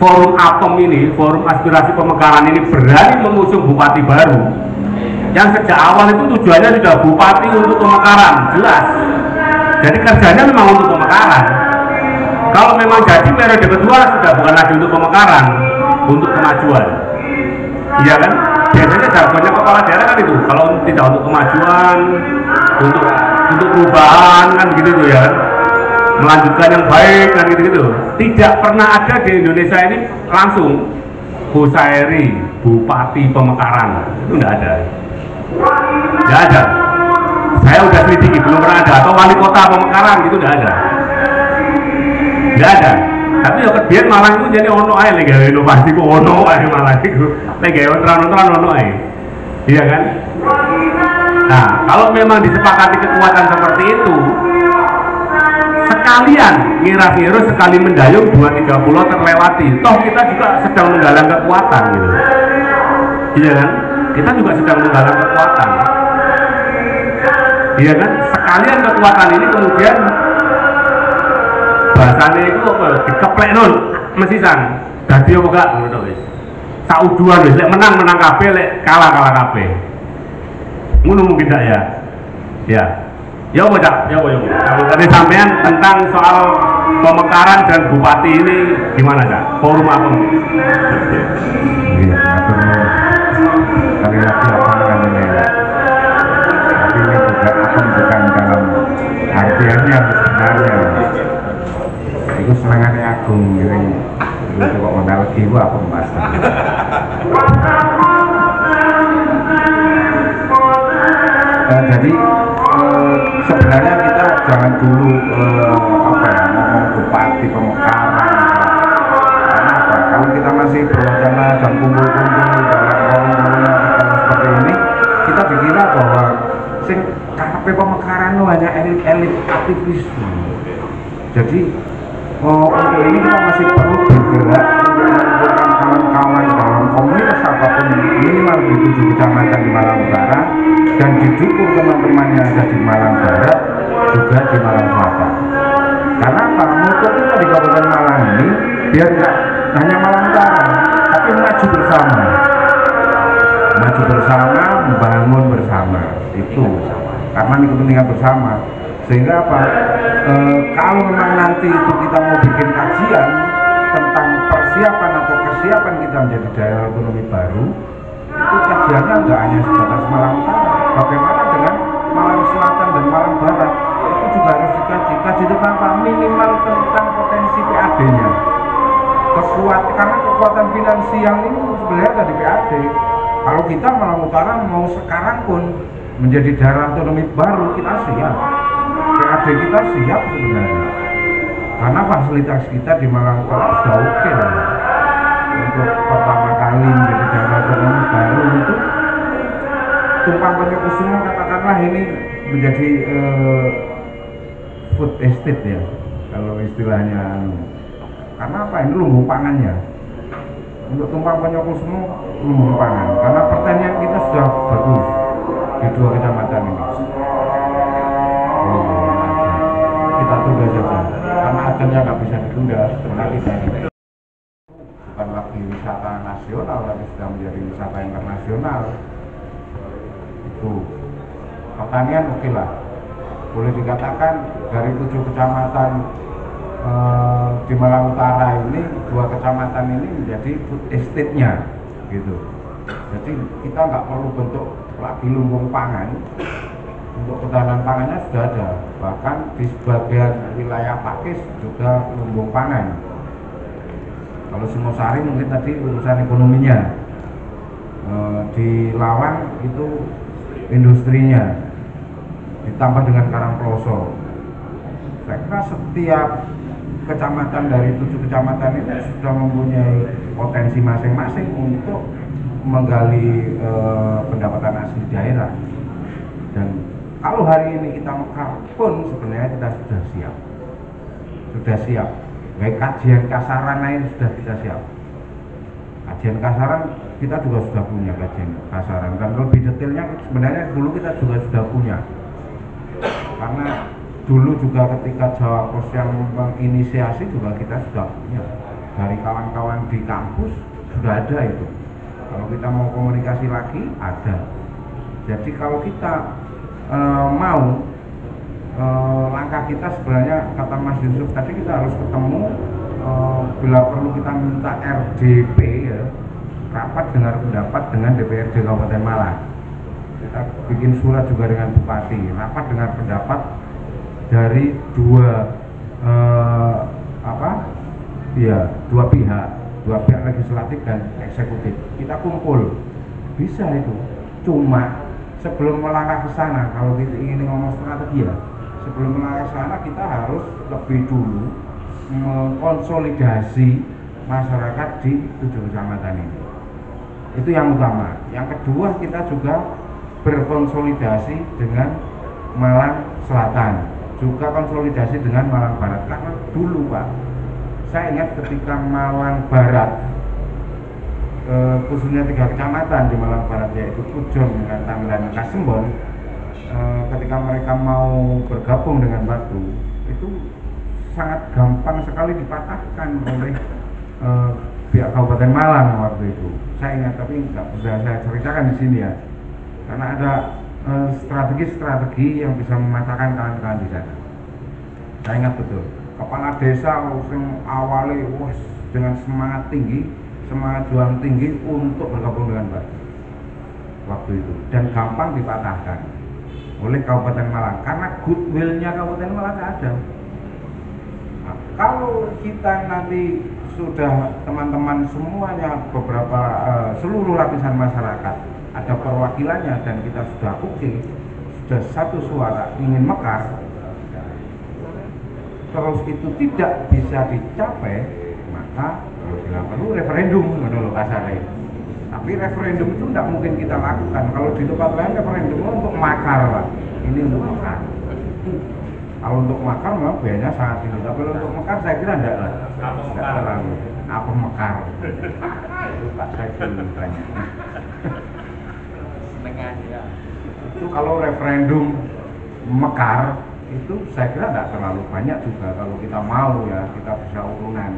forum APEM ini, forum aspirasi pemekaran ini berani mengusung bupati baru, yang sejak awal itu tujuannya sudah bupati untuk pemekaran, jelas. Jadi kerjanya memang untuk pemekaran. Kalau memang jadi periode kedua sudah bukan lagi untuk pemekaran, untuk kemajuan. Iya kan? Biasanya jargonnya kepala daerah kan itu, kalau tidak untuk kemajuan, untuk perubahan kan gitu tuh ya, melanjutkan yang baik kan gitu. Tidak pernah ada di Indonesia ini langsung Husairi bupati pemekaran, itu nggak ada. Nggak ada. Saya udah selidiki, belum pernah ada. Atau wali kota pemekaran gitu nggak ada. Nggak ada. Tapi ya kebiasaan Malang itu jadi ono ae lek gawe inovasi kok ono ae Malang itu. Lek gawe ontran-ontran ono ae. Iya kan? Nah, kalau memang disepakati kekuatan seperti itu, sekalian ngira-ngira sekali mendayung 2-3 pulau terlewati. Toh kita juga sedang menggalang kekuatan gitu. Iya kan? Kita juga sedang menggalang kekuatan. Iya kan? Sekalian kekuatan ini kemudian bahasanya itu apa? Dikeplek non mesisan. Dadi apa gak ngono wis. Sauduan wis, lek menang kabeh, lek kalah kabeh. Ngono mungkin tak ya? Ya. Ya apa Cak? Ya apa ya? Kalau tadi sampean tentang soal pemekaran dan bupati ini gimana Cak? Forum apa? Iya, sekali lagi apa namanya? Tapi ini juga bukan dalam artian yang sebenarnya. Itu semangatnya Agung ini. Itu kok modal jiwa pembahasan. Jadi sebenarnya kita jangan dulu ngomong bupati pemekaran. Karena apa? Kalau kita masih berwacana dan kumpul-kumpul dalam forum-forum seperti ini, kita dikira bahwa sing KP pemekaran itu hanya elit-elit aktivis. Jadi untuk ini kita masih perlu bergerak untuk mengumpulkan kawan-kawan dalam komunitas apapun, minimal di 7 kecamatan di Malang Utara, dan didukung teman-teman yang ada di Malang Barat juga di Malang Selatan. Karena apa? Moto kita di Kabupaten Malang ini biar tidak hanya Malang Utara, tapi maju bersama, membangun bersama, itu karena ini kepentingan bersama. Sehingga apa? Kalau memang nanti itu kita mau bikin kajian tentang persiapan atau kesiapan kita menjadi daerah otonomi baru, itu kajiannya nggak hanya sebatas Malang Utara. Bagaimana dengan Malang Selatan dan Malang Barat? Itu juga harus dikaji tentang minimal tentang potensi PAD-nya. Karena kekuatan finansial ini sebenarnya ada di PAD. Kalau kita Malang Utara mau sekarang pun menjadi daerah otonomi baru, kita siap. PAD kita siap sebenarnya. Karena fasilitas kita di Malang Utara sudah oke lah. Untuk pertama kali menjadi daerah otonomi baru itu Tumpang Penyokusuma katakanlah ini menjadi food estate ya, kalau istilahnya. Karena apa? Ini lumbung pangannya. untuk tumpang penyokong semua lumbung pangan, karena pertanian kita sudah bagus di 2 kecamatan ini. Kita tunda saja, karena ajannya nggak bisa ditunda, bukan lagi wisata nasional, tapi sudah menjadi wisata internasional. Itu pertanian oke lah, boleh dikatakan dari 7 kecamatan di Malang Utara ini, 2 kecamatan ini menjadi food estate-nya gitu. Jadi kita nggak perlu bentuk lagi lumbung pangan, untuk ketahanan pangannya sudah ada, bahkan di sebagian wilayah Pakis juga lumbung pangan. Kalau Singosari mungkin tadi urusan ekonominya, di Lawang itu industrinya, ditambah dengan Karangploso. Saya kira setiap kecamatan dari 7 kecamatan ini sudah mempunyai potensi masing-masing untuk menggali pendapatan asli daerah. Dan kalau hari ini kita mekar pun sebenarnya kita sudah siap. Baik kajian kasaran ini sudah kita siap. Kajian kasaran kita juga sudah punya kajian kasaran, dan lebih detailnya sebenarnya dulu kita juga sudah punya. Karena dulu juga ketika Jawa Pos yang menginisiasi juga kita sudah punya, dari kawan-kawan di kampus sudah ada itu. Kalau kita mau komunikasi lagi ada. Jadi kalau kita mau, langkah kita sebenarnya kata Mas Yusuf tadi, kita harus ketemu, bila perlu kita minta RDP ya, rapat dengar pendapat dengan DPRD Kabupaten Malang. Kita bikin surat juga dengan Bupati, rapat dengar pendapat dari dua pihak legislatif dan eksekutif. Kita kumpul, bisa itu. Cuma sebelum melangkah ke sana, kalau kita ingin ngomong strategi ya, sebelum melangkah ke sana kita harus lebih dulu mengkonsolidasi masyarakat di 7 kecamatan ini. Itu yang utama. Yang kedua, kita juga berkonsolidasi dengan Malang Selatan, juga konsolidasi dengan Malang Barat. Karena dulu Pak, saya ingat ketika Malang Barat, khususnya 3 kecamatan di Malang Barat, yaitu Pujon, Tanggerang, dan Kasembon, ketika mereka mau bergabung dengan Batu, itu sangat gampang sekali dipatahkan oleh pihak Kabupaten Malang waktu itu. Saya ingat, tapi nggak bisa saya ceritakan di sini ya, karena ada strategi-strategi yang bisa mematahkan kawan-kawan di sana. Saya ingat betul, kepala desa yang awalnya dengan semangat tinggi, semangat juang tinggi untuk bergabung dengan Batu waktu itu, dan gampang dipatahkan oleh Kabupaten Malang karena goodwill-nya Kabupaten Malang ada. Nah, kalau kita nanti sudah teman-teman semuanya, beberapa seluruh lapisan masyarakat ada perwakilannya, dan kita sudah sudah satu suara ingin mekar, terus itu tidak bisa dicapai, maka bila perlu referendum menurut kasarnya. Tapi referendum itu tidak mungkin kita lakukan. Kalau di tempat lain referendum untuk makar Pak, ini untuk makar. Kalau untuk makar memang biayanya sangat tinggi, tapi untuk mekar saya kira tidak lah, tidak terlalu. Apa mekar? Itu Pak saya belum tanya. Itu kalau referendum mekar itu saya kira tidak terlalu banyak juga. Kalau kita mau ya, kita bisa urunan.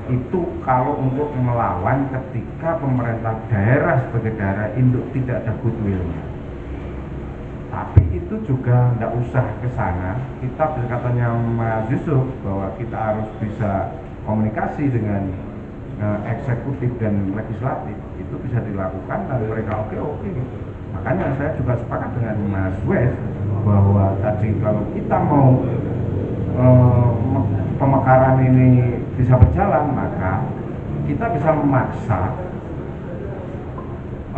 Itu kalau untuk melawan ketika pemerintah daerah sebagai daerah induk tidak ada goodwill-nya. Tapi itu juga tidak usah ke sana. Kita katanya Mas Yusuf bahwa kita harus bisa komunikasi dengan eksekutif dan legislatif. Itu bisa dilakukan dan mereka oke. Makanya saya juga sepakat dengan Mas Wes bahwa tadi kalau kita mau pemekaran ini bisa berjalan, maka kita bisa memaksa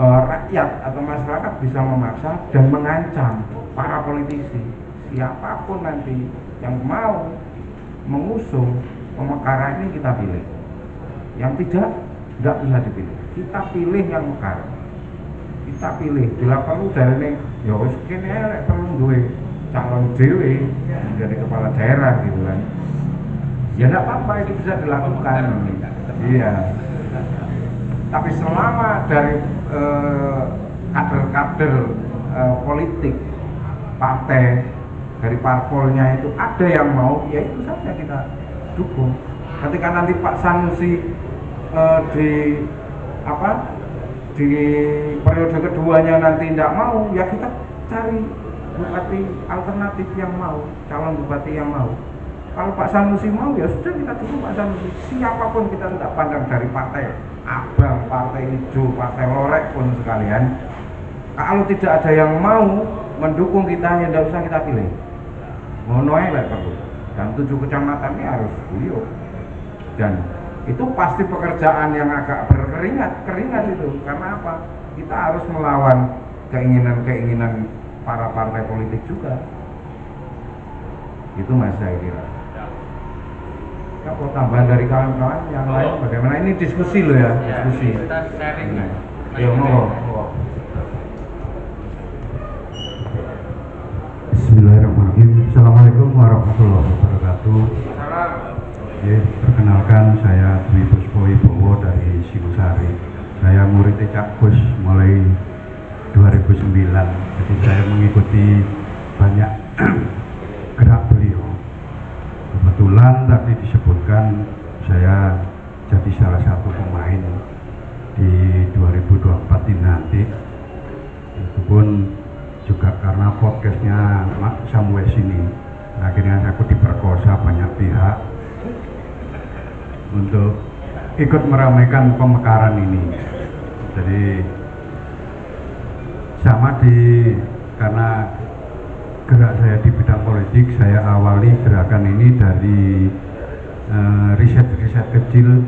rakyat atau masyarakat bisa memaksa dan mengancam para politisi, siapapun nanti yang mau mengusung pemekaran ini kita pilih. Yang tidak bisa dipilih. Kita pilih yang mekar. Kita pilih. Bila perlu dari ini, ya wis kene perlu duwe calon dewe menjadi kepala daerah gitu kan. Ya tidak apa-apa, itu bisa dilakukan. Iya. Tapi selama dari kader-kader politik partai dari parpolnya itu ada yang mau, ya itu saja kita dukung. Ketika nanti Pak Sanusi di periode keduanya nanti tidak mau, ya kita cari bupati alternatif yang mau, calon bupati yang mau. Kalau Pak Sanusi mau, ya sudah kita dukung Pak Sanusi. Siapapun kita tidak pandang dari partai abang, partai hijau, partai lorek pun sekalian. Kalau tidak ada yang mau mendukung kita, ya tidak usah kita pilih. Ngono ae lah perlu. Dan 7 kecamatan ini harus guyup. Dan itu pasti pekerjaan yang agak keringat itu. Karena apa? Kita harus melawan keinginan-keinginan para partai politik juga. Itu Mas saya kira. Ya, kalau tambahan dari kawan-kawan yang lain bagaimana? Ini diskusi loh ya, diskusi. Kita sharing. Ya, monggo. Bismillahirrahmanirrahim. Assalamualaikum warahmatullahi wabarakatuh. Salam. Ya, perkenalkan saya Dwi Puspo Wibowo dari Singosari. Saya murid Cak Gus mulai 2009. Jadi saya mengikuti banyak gerak beliau. Kebetulan tadi disebutkan saya jadi salah satu pemain di 2024 ini nanti. Itu pun juga karena podcastnya Mak Samuel ini, akhirnya aku diperkosa banyak pihak untuk ikut meramaikan pemekaran ini. Jadi karena gerak saya di bidang politik, saya awali gerakan ini dari riset-riset kecil,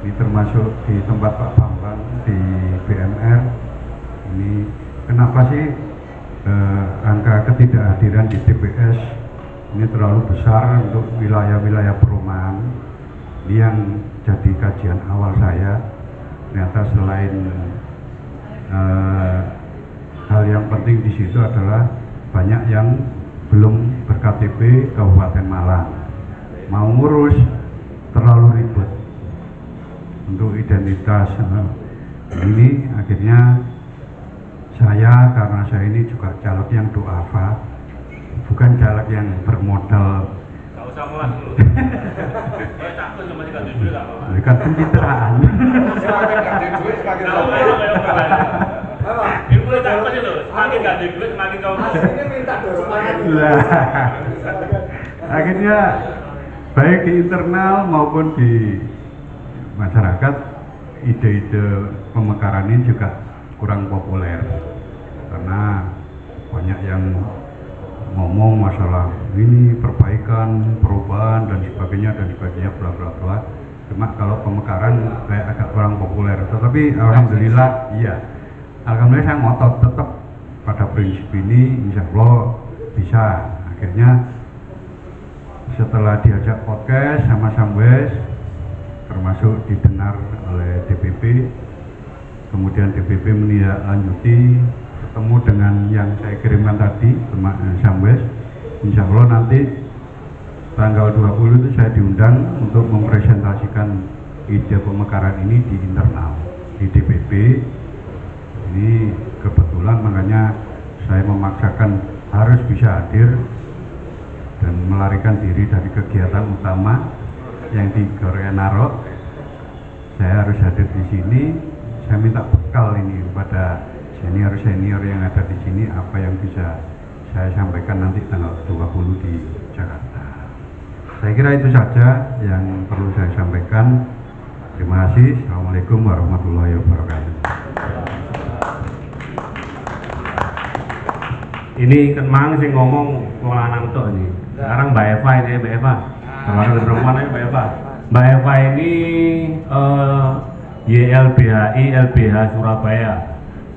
ini termasuk di tempat Pak Bambang di BMR. Ini kenapa sih angka ketidakhadiran di TPS ini terlalu besar untuk wilayah-wilayah perumahan? Ini yang jadi kajian awal saya. Ternyata selain hal yang penting di situ adalah banyak yang belum ber-KTP Kabupaten Malang, mau ngurus terlalu ribet untuk identitas. Ini akhirnya karena saya ini juga caleg yang duafa, bukan caleg yang bermodal. Gak usah mulas dulu. Takut sama si kandung dulu gak apa-apa. Bukan pencitraan. Semakin gak ada duit semakin sombong. Ilmu takut sih loh, semakin gak ada duit semakin kau. Aslinya minta dorongan. Akhirnya baik di internal maupun di masyarakat, ide-ide pemekaran ini juga kurang populer karena banyak yang ngomong masalah ini perbaikan, perubahan dan sebagainya bla bla bla. Cuma kalau pemekaran kayak agak kurang populer. Tetapi alhamdulillah saya ngotot tetap pada prinsip ini, insya Allah bisa. Akhirnya setelah diajak podcast sama Samwes, termasuk didengar oleh DPP, kemudian DPP menindaklanjuti, ketemu dengan yang saya kirimkan tadi sama Samwes. Insya Allah nanti tanggal 20 itu saya diundang untuk mempresentasikan ide pemekaran ini di internal di DPP. Ini kebetulan makanya saya memaksakan harus bisa hadir dan melarikan diri dari kegiatan utama yang di Korea Narok. Saya harus hadir di sini. Saya minta bekal ini kepada senior-senior yang ada di sini, apa yang bisa saya sampaikan nanti tanggal 20 di Jakarta. Saya kira itu saja yang perlu saya sampaikan. Terima kasih. Assalamualaikum warahmatullahi wabarakatuh. Ini Kemang sih ngomong lanang tuh ini. Sekarang Mbak Eva ini, Mbak Eva. Termasuk perempuan aja Mbak Eva. Mbak Eva ini YLBHI LBH Surabaya,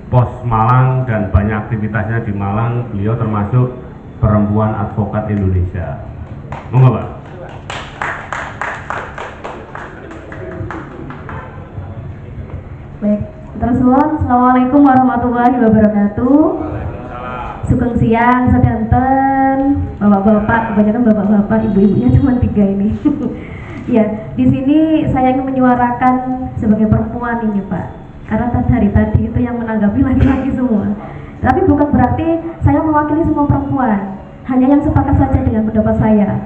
Pos Malang, dan banyak aktivitasnya di Malang. Beliau termasuk perempuan advokat Indonesia. Monggo Pak. Baik, tersuwun. Assalamualaikum warahmatullahi wabarakatuh. Sugeng siang, sedanten, bapak-bapak, kebanyakan bapak-bapak, ibu-ibunya cuma 3 ini. Ya, di sini saya ingin menyuarakan sebagai perempuan ini, Pak. karena dari tadi itu yang menanggapi laki-laki semua. Tapi bukan berarti saya mewakili semua perempuan, hanya yang sepakat saja dengan pendapat saya.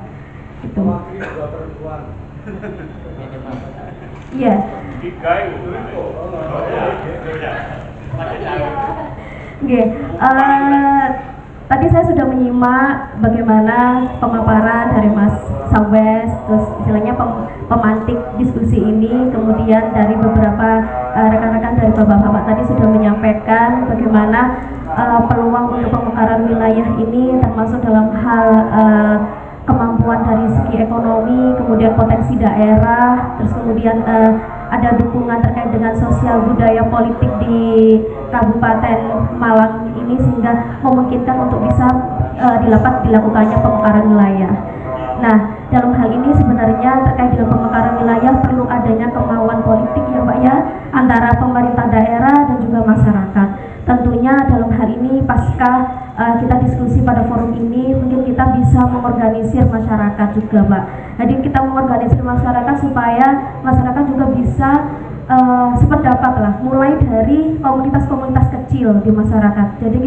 Itu. Iya. Tadi saya sudah menyimak bagaimana pemaparan dari Mas Sawes, terus istilahnya pemantik diskusi ini, kemudian dari beberapa rekan-rekan dari bapak-bapak tadi sudah menyampaikan bagaimana peluang untuk pemekaran wilayah ini termasuk dalam hal kemampuan dari segi ekonomi, kemudian potensi daerah, terus kemudian ada dukungan terkait dengan sosial budaya politik di Kabupaten Malang ini sehingga memungkinkan untuk bisa dilakukannya pemekaran wilayah. Nah, dalam hal ini sebenarnya terkait dengan pemekaran wilayah perlu adanya kemauan politik ya Pak ya, antara pemerintah daerah dan juga masyarakat. Tentunya dalam hal ini pasca kita diskusi pada forum ini, mungkin kita bisa mengorganisir masyarakat juga Pak. Jadi kita mengorganisir masyarakat supaya masyarakat juga bisa sependapat lah, mulai dari komunitas-komunitas kecil di masyarakat. Jadi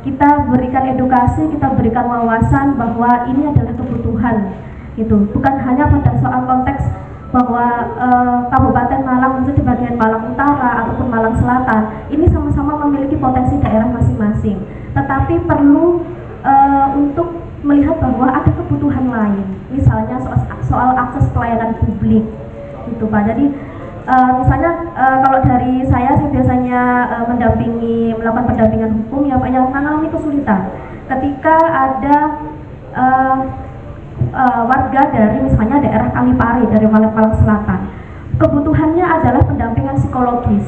kita berikan edukasi, kita berikan wawasan bahwa ini adalah kebutuhan, gitu. Bukan hanya pada soal konteks bahwa Kabupaten Malang itu di bagian Malang Utara ataupun Malang Selatan ini sama-sama memiliki potensi daerah masing-masing, tetapi perlu untuk melihat bahwa ada kebutuhan lain, misalnya soal akses pelayanan publik, gitu Pak. Jadi misalnya kalau dari saya biasanya melakukan pendampingan hukum ya Pak, yang mengalami kesulitan ketika ada warga dari misalnya daerah Kalipari dari Malang Selatan, kebutuhannya adalah pendampingan psikologis.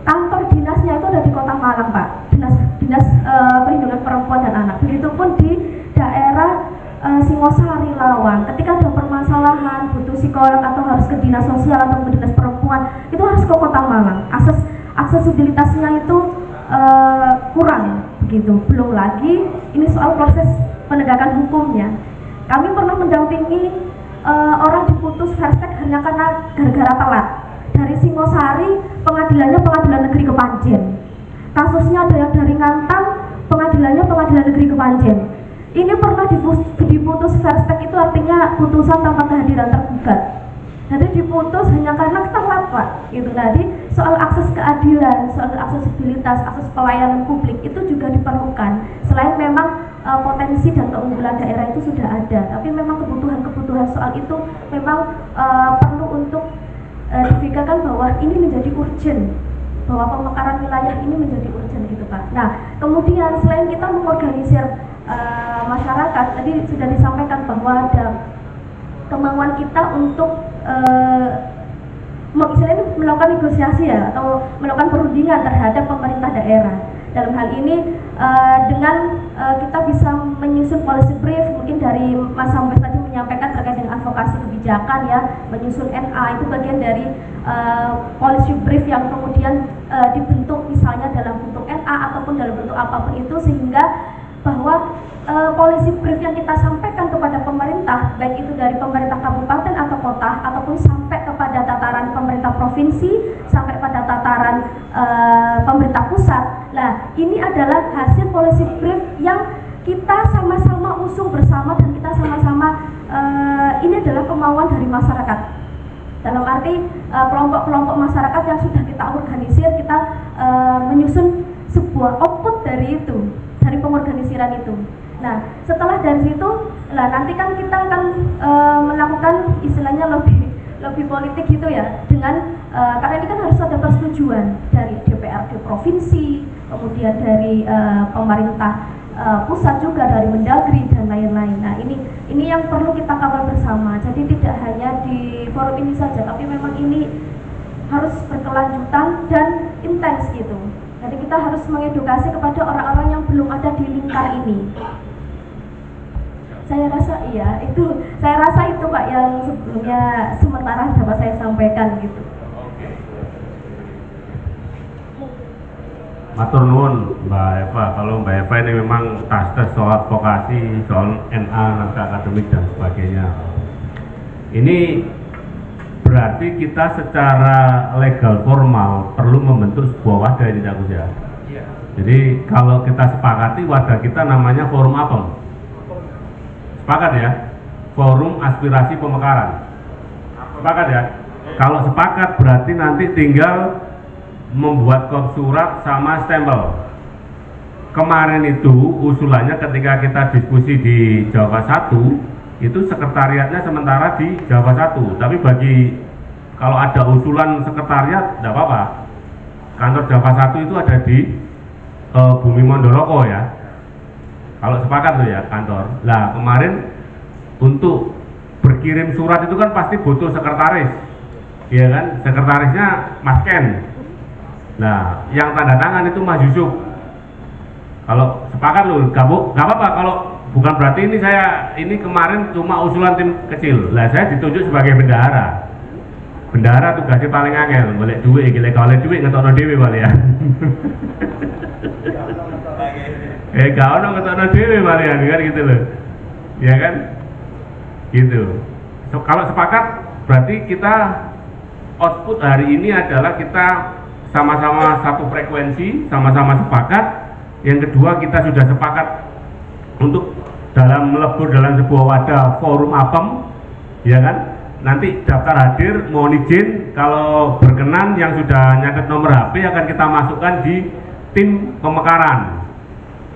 Kantor dinasnya itu ada di Kota Malang Pak, dinas perlindungan perempuan dan anak. Begitupun di daerah Singosari Lawang, ketika ada permasalahan butuh psikolog atau harus ke dinas sosial atau ke dinas perempuan, itu harus ke Kota Malang. Aksesibilitasnya itu kurang begitu. Belum lagi ini soal proses penegakan hukumnya. Kami pernah mendampingi orang diputus hashtag hanya karena gara-gara telat. Dari Singosari, pengadilannya pengadilan negeri Kepanjen. Kasusnya ada yang dari Ngantang, pengadilannya pengadilan negeri Kepanjen. Ini pernah diputus hashtag itu artinya putusan tanpa kehadiran tergugat. Jadi diputus hanya karena telat Pak. Gitu. Jadi soal akses keadilan, soal aksesibilitas, akses pelayanan publik itu juga diperlukan. Selain memang potensi dan keunggulan daerah itu sudah ada, tapi memang kebutuhan soal itu memang perlu untuk dipikirkan bahwa ini menjadi urgent, bahwa pemekaran wilayah ini menjadi urgent gitu Pak. Nah, kemudian selain kita mengorganisir masyarakat, tadi sudah disampaikan bahwa ada kemauan kita untuk istilahnya melakukan negosiasi ya, atau melakukan perundingan terhadap pemerintah daerah. Dalam hal ini dengan kita bisa menyusun policy brief, mungkin dari Mas Sambes tadi menyampaikan terkait dengan advokasi kebijakan ya, menyusun NA itu bagian dari policy brief yang kemudian dibentuk misalnya dalam bentuk NA ataupun dalam bentuk apapun itu, sehingga bahwa policy brief yang kita sampaikan kepada pemerintah, baik itu dari pemerintah kabupaten atau kota ataupun sampai kepada tataran pemerintah provinsi, sampai pada tataran pemerintah pusat. Nah, ini adalah hasil policy brief yang kita sama-sama usung bersama dan kita sama-sama ini adalah kemauan dari masyarakat. Dalam arti kelompok-kelompok masyarakat yang sudah kita organisir, kita menyusun sebuah output dari itu, dari pengorganisiran itu. Nah, setelah dari situ, nanti kan kita akan melakukan istilahnya lobby politik gitu ya, dengan karena ini kan harus ada persetujuan dari DPRD provinsi, kemudian dari pemerintah pusat juga, dari Mendagri dan lain-lain. Nah, ini yang perlu kita kawal bersama. Jadi tidak hanya di forum ini saja, tapi memang ini harus berkelanjutan dan intens gitu. Jadi kita harus mengedukasi kepada orang-orang yang belum ada di lingkar ini. Saya rasa itu Pak yang sebelumnya sementara dapat saya sampaikan gitu. Matur nuwun Mbak Eva. Kalau Mbak Eva ini memang tas soal advokasi, soal NA, naskah akademik dan sebagainya. Ini berarti kita secara legal formal perlu membentuk sebuah wadah ini Cak Gus ya. Jadi kalau kita sepakati wadah kita namanya Forum Apem. Sepakat ya? Forum Aspirasi Pemekaran. Sepakat ya? Kalau sepakat berarti nanti tinggal membuat kop surat sama stempel. Kemarin itu usulannya ketika kita diskusi di Jawa 1 itu sekretariatnya sementara di Jawa 1, tapi bagi kalau ada usulan sekretariat tidak apa-apa. Kantor Jawa 1 itu ada di Bumi Mondoroko ya. Kalau sepakat tuh ya kantor. Nah kemarin untuk berkirim surat itu kan pasti butuh sekretaris, ya kan? Sekretarisnya Mas Ken. Nah yang tanda tangan itu Mas Yusuf. Kalau sepakat loh, nggak apa-apa. Kalau bukan berarti ini kemarin cuma usulan tim kecil. Lah saya ditunjuk sebagai bendahara. Bendahara tugasnya paling angel, boleh duit, kalau duit ngetokno dhewe wali ya. Gak ono ngetokno dhewe wali ya, kan gitu loh. Ya kan? Gitu. Kalau sepakat berarti kita output hari ini adalah kita sama-sama satu frekuensi, sama-sama sepakat. Yang kedua kita sudah sepakat untuk melebur dalam sebuah wadah Forum Apem, ya kan? Nanti daftar hadir, mohon izin kalau berkenan yang sudah nyatet nomor HP akan kita masukkan di tim pemekaran.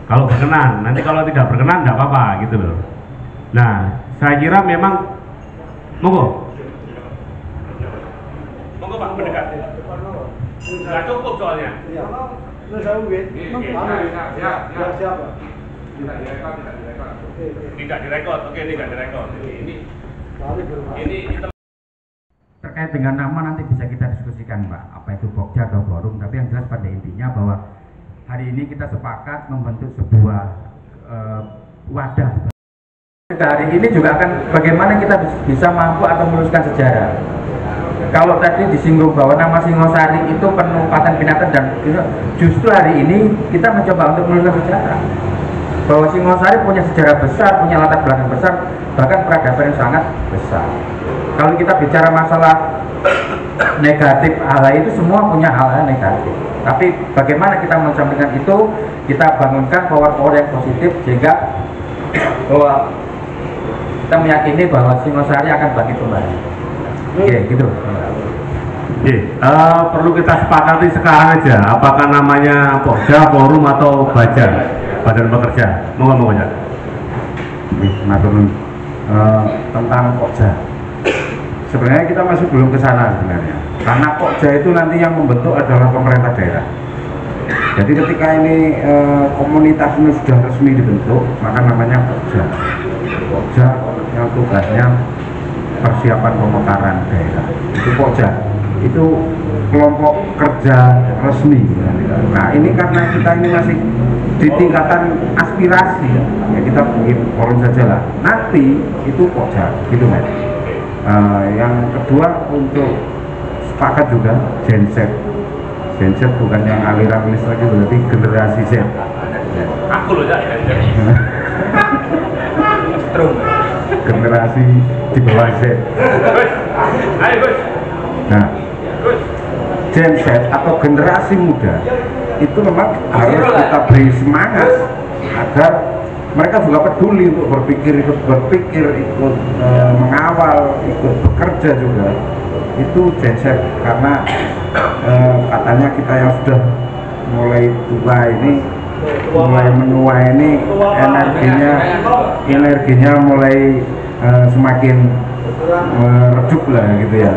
Kalau berkenan, nanti kalau tidak berkenan tidak apa-apa gitu loh. Nah, saya kira memang monggo Pak mendekat. Nggak cukup soalnya. Tidak direkod. Oke, tidak direkod. Ini terkait dengan nama nanti bisa kita diskusikan Mbak, apa itu Pokja atau forum, tapi yang jelas pada intinya bahwa hari ini kita sepakat membentuk sebuah wadah. Hari ini juga akan bagaimana kita bisa mampu atau meneruskan sejarah. Kalau tadi disinggung bahwa nama Singosari itu penempatan binatang dan justru hari ini kita mencoba untuk meneruskan sejarah. Bahwa Singosari punya sejarah besar, punya latar belakang besar, bahkan peradaban yang sangat besar. Kalau kita bicara masalah negatif, hal itu semua punya hal-hal negatif. Tapi bagaimana kita mensampaikan itu, kita bangunkan power-power yang positif sehingga bahwa kita meyakini bahwa Singosari akan bangkit kembali. Oke, gitu. Perlu kita sepakati sekarang aja, apakah namanya Pokja, Forum atau Baja, Badan Pekerja. Mau ya? Tentang Pokja. Sebenarnya kita masih belum ke sana sebenarnya. Karena Pokja itu nanti yang membentuk adalah pemerintah daerah. Jadi ketika ini komunitas ini sudah resmi dibentuk, maka namanya Pokja. Pokja yang tugasnya persiapan pemekaran daerah. Itu Pokja. Itu kelompok kerja resmi. Nah ini karena kita ini masih di tingkatan aspirasi, ya kita bikin forum saja lah. Nanti itu Pokja, gitu kan. Yang kedua untuk sepakat juga genset. Genset bukan yang aliran listrik itu, berarti generasi Z. Aku loh ya. Generasi di bawah Z. Nah, Gen Z atau generasi muda itu memang harus kita beri semangat agar mereka juga peduli untuk ikut berpikir, ikut mengawal, ikut bekerja juga. Itu Gen Z karena katanya kita yang sudah mulai tua ini, mulai menua ini energinya mulai semakin redup lah gitu ya.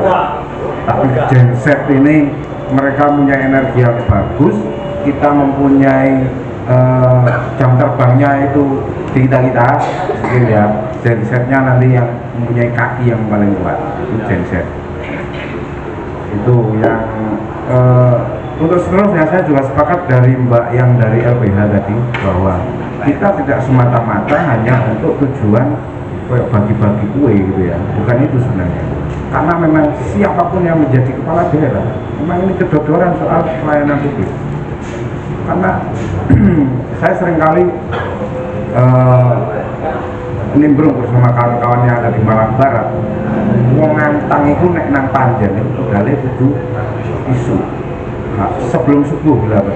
Tapi Gen Z ini mereka punya energi yang bagus, kita mempunyai jam terbangnya itu di kita gitu ya. Gen Z-nya nanti yang mempunyai kaki yang paling kuat itu Gen Z. Itu yang untuk seterusnya saya juga sepakat dari Mbak yang dari LBH tadi bahwa kita tidak semata-mata hanya untuk tujuan bagi-bagi kue gitu ya, bukan itu sebenarnya. Karena memang siapapun yang menjadi kepala daerah, memang ini kedodoran soal pelayanan publik. Karena saya seringkali nimbrung bersama kawan-kawan yang ada di Malang Barat, wong ngantangi niku nek nang Panjen itu budale kudu isu sebelum subuh lah.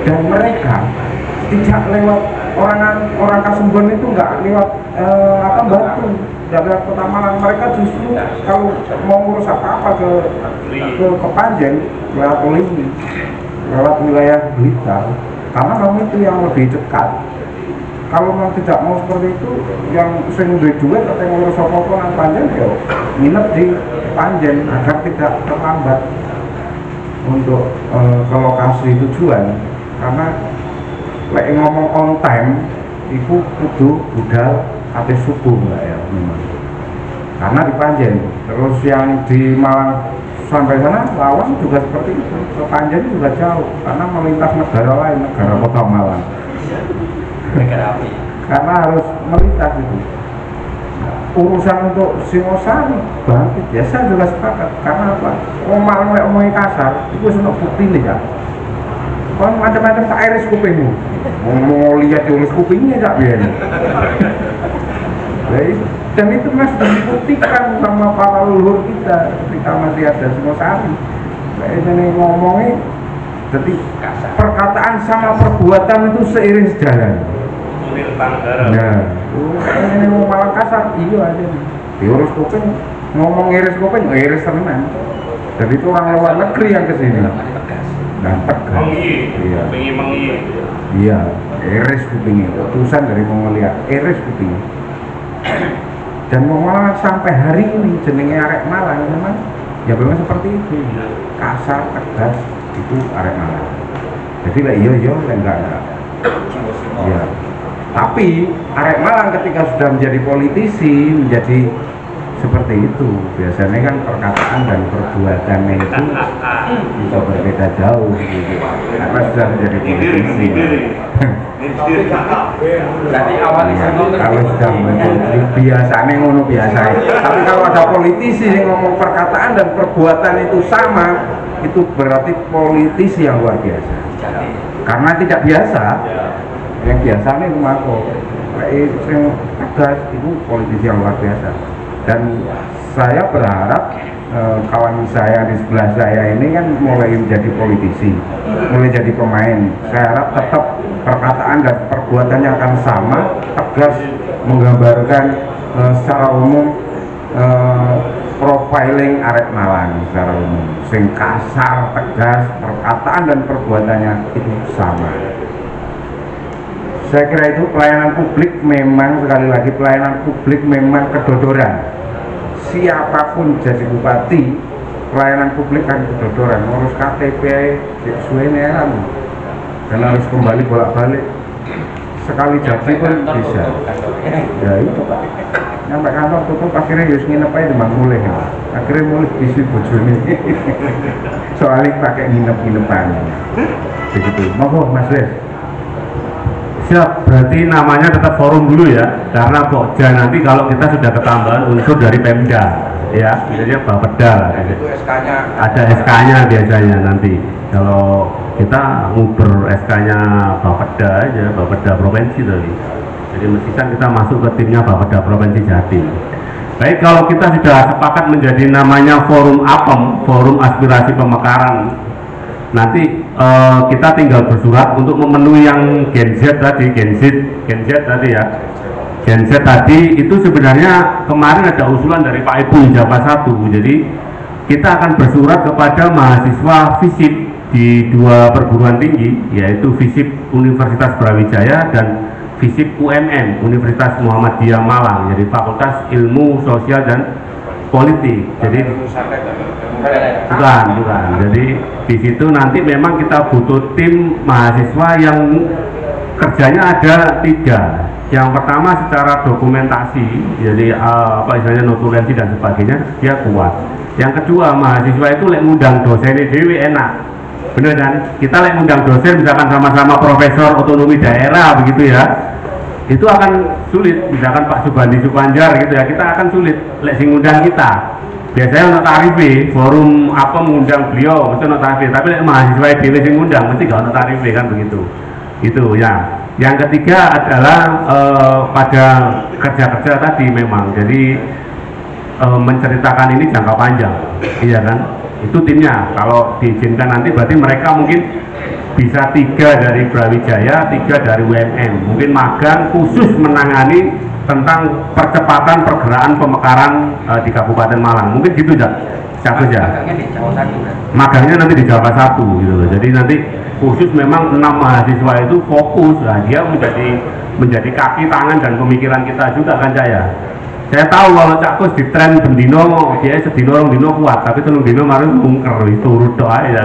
Dan mereka tidak lewat orang Kasembon itu nggak lewat Batu, nggak lewat Kota Malang. Mereka justru kalau mau ngurus apa-apa ke Panjen lewat Olimpi, lewat wilayah Blitar, karena memang itu yang lebih dekat. Kalau memang tidak mau seperti itu, yang sering duit atau yang ngurus apa-apa nang Panjen ya nginep di Panjen agar tidak terlambat untuk ke lokasi tujuan. Karena lek ngomong on time itu kudu budal ate subuh mbak ya memang. Karena di Panjen, terus yang di Malang sampai sana Lawang juga seperti itu. Ke Panjen juga jauh karena melintas negara lain, negara Kota Malang. Karena harus melintas itu. Urusan untuk Singosari bangkit ya saya juga sepakat. Karena apa? Malang lek omongin kasar itu senok bukti nih ya. Kan macam-macam tak iris kupingmu. Mau lihat iris kupingnya tak biar. Dan itu mas dibuktikan sama para leluhur kita ketika masih ada Singosari. Ini ngomongnya, jadi perkataan sama perbuatan itu seiring sejalan. Nah, ini mau malah kasar, iya aja. Diurus kuping, ngomong iris kuping, iris tenan. Jadi itu orang luar negeri yang kesini. Dan tegas. Iya, iris kupingnya. Utusan dari Mongolia, iris kupingnya. Dan Malang sampai hari ini jenenge arek Malang memang ya memang seperti itu, kasar, tegas itu arek Malang. Jadi lah iya enggak. Iya. Tapi arek Malang ketika sudah menjadi politisi, menjadi seperti itu, biasanya kan perkataan dan perbuatannya itu bisa berbeda jauh gitu. Karena sudah menjadi politisi. Jadi awalnya kalau sudah menjadi biasanya ngono biasa. Tapi kalau ada politisi yang ngomong perkataan dan perbuatan itu sama, itu berarti politisi yang luar biasa. Karena tidak biasa. Yang biasanya itu mako, yang tegas itu politisi yang luar biasa. Dan saya berharap kawan saya di sebelah saya ini kan mulai menjadi politisi, mulai jadi pemain. Saya harap tetap perkataan dan perbuatannya akan sama, tegas, menggambarkan secara umum profiling arek Malang secara umum, sing kasar, tegas, perkataan dan perbuatannya itu sama. Saya kira itu pelayanan publik memang, sekali lagi pelayanan publik memang kedodoran. Siapapun jadi bupati, pelayanan publik kan kedodoran. Ngurus KTP, suwene kan, dan harus kembali bolak-balik. Sekali jadi pun bisa. Ya itu Pak. Nyampe kantor tutup akhirnya harus nginep aja demang mulai. Akhirnya mulai isi bojone. Soalnya pakai nginep-nginepan. Begitu. Mohon Mas Les. Siap, berarti namanya tetap forum dulu ya, karena Pokja nanti kalau kita sudah ketambahan unsur dari Pemda ya, jadi Bapeda itu SK-nya ada SK-nya biasanya nanti. Kalau kita nguber SK-nya Bapeda aja, Bapeda Provinsi tadi. Jadi mestikan kita masuk ke timnya Bapeda Provinsi Jatim. Baik, kalau kita sudah sepakat menjadi namanya Forum APEM, Forum Aspirasi Pemekaran, nanti kita tinggal bersurat untuk memenuhi yang Gen Z tadi, Gen Z tadi ya. Gen Z tadi itu sebenarnya kemarin ada usulan dari Pak Ibu Japa 1. Jadi kita akan bersurat kepada mahasiswa FISIP di 2 perguruan tinggi, yaitu FISIP Universitas Brawijaya dan FISIP UMM Universitas Muhammadiyah Malang, jadi Fakultas Ilmu Sosial dan Politik. Jadi bukan. Jadi di situ nanti memang kita butuh tim mahasiswa yang kerjanya ada 3. Yang pertama secara dokumentasi, jadi istilahnya notulensi dan sebagainya dia kuat. Yang kedua, mahasiswa itu lek ngundang dosen dewe enak, bener kan? Kita lek ngundang dosen misalkan sama-sama profesor otonomi daerah begitu ya, itu akan sulit. Misalkan Pak Subandi Supanjar gitu ya, kita akan sulit lek sing ngundang kita. Biasanya untuk tarif, forum apa mengundang beliau mesti untuk tarif, tapi lek mahasiswa dewe sing ngundang mesti gak untuk tarif kan begitu. Itu ya. Yang ketiga adalah pada kerja-kerja tadi memang. Jadi menceritakan ini jangka panjang, iya kan? Itu timnya. Kalau diizinkan nanti berarti mereka mungkin bisa 3 dari Brawijaya, 3 dari UMM, mungkin magang khusus menangani tentang percepatan pergerakan pemekaran di Kabupaten Malang, mungkin gitu ya. Magangnya di Jawa 1 kan? Magangnya nanti di Jawa 1 gitu loh. Jadi nanti khusus memang 6 mahasiswa itu fokus, nah dia menjadi kaki tangan dan pemikiran kita juga kan Cak. Saya tahu kalau Cak Kus di tren bendino dia sedino rong dino kuat, tapi telung dino kemarin mungker itu urut doa ya.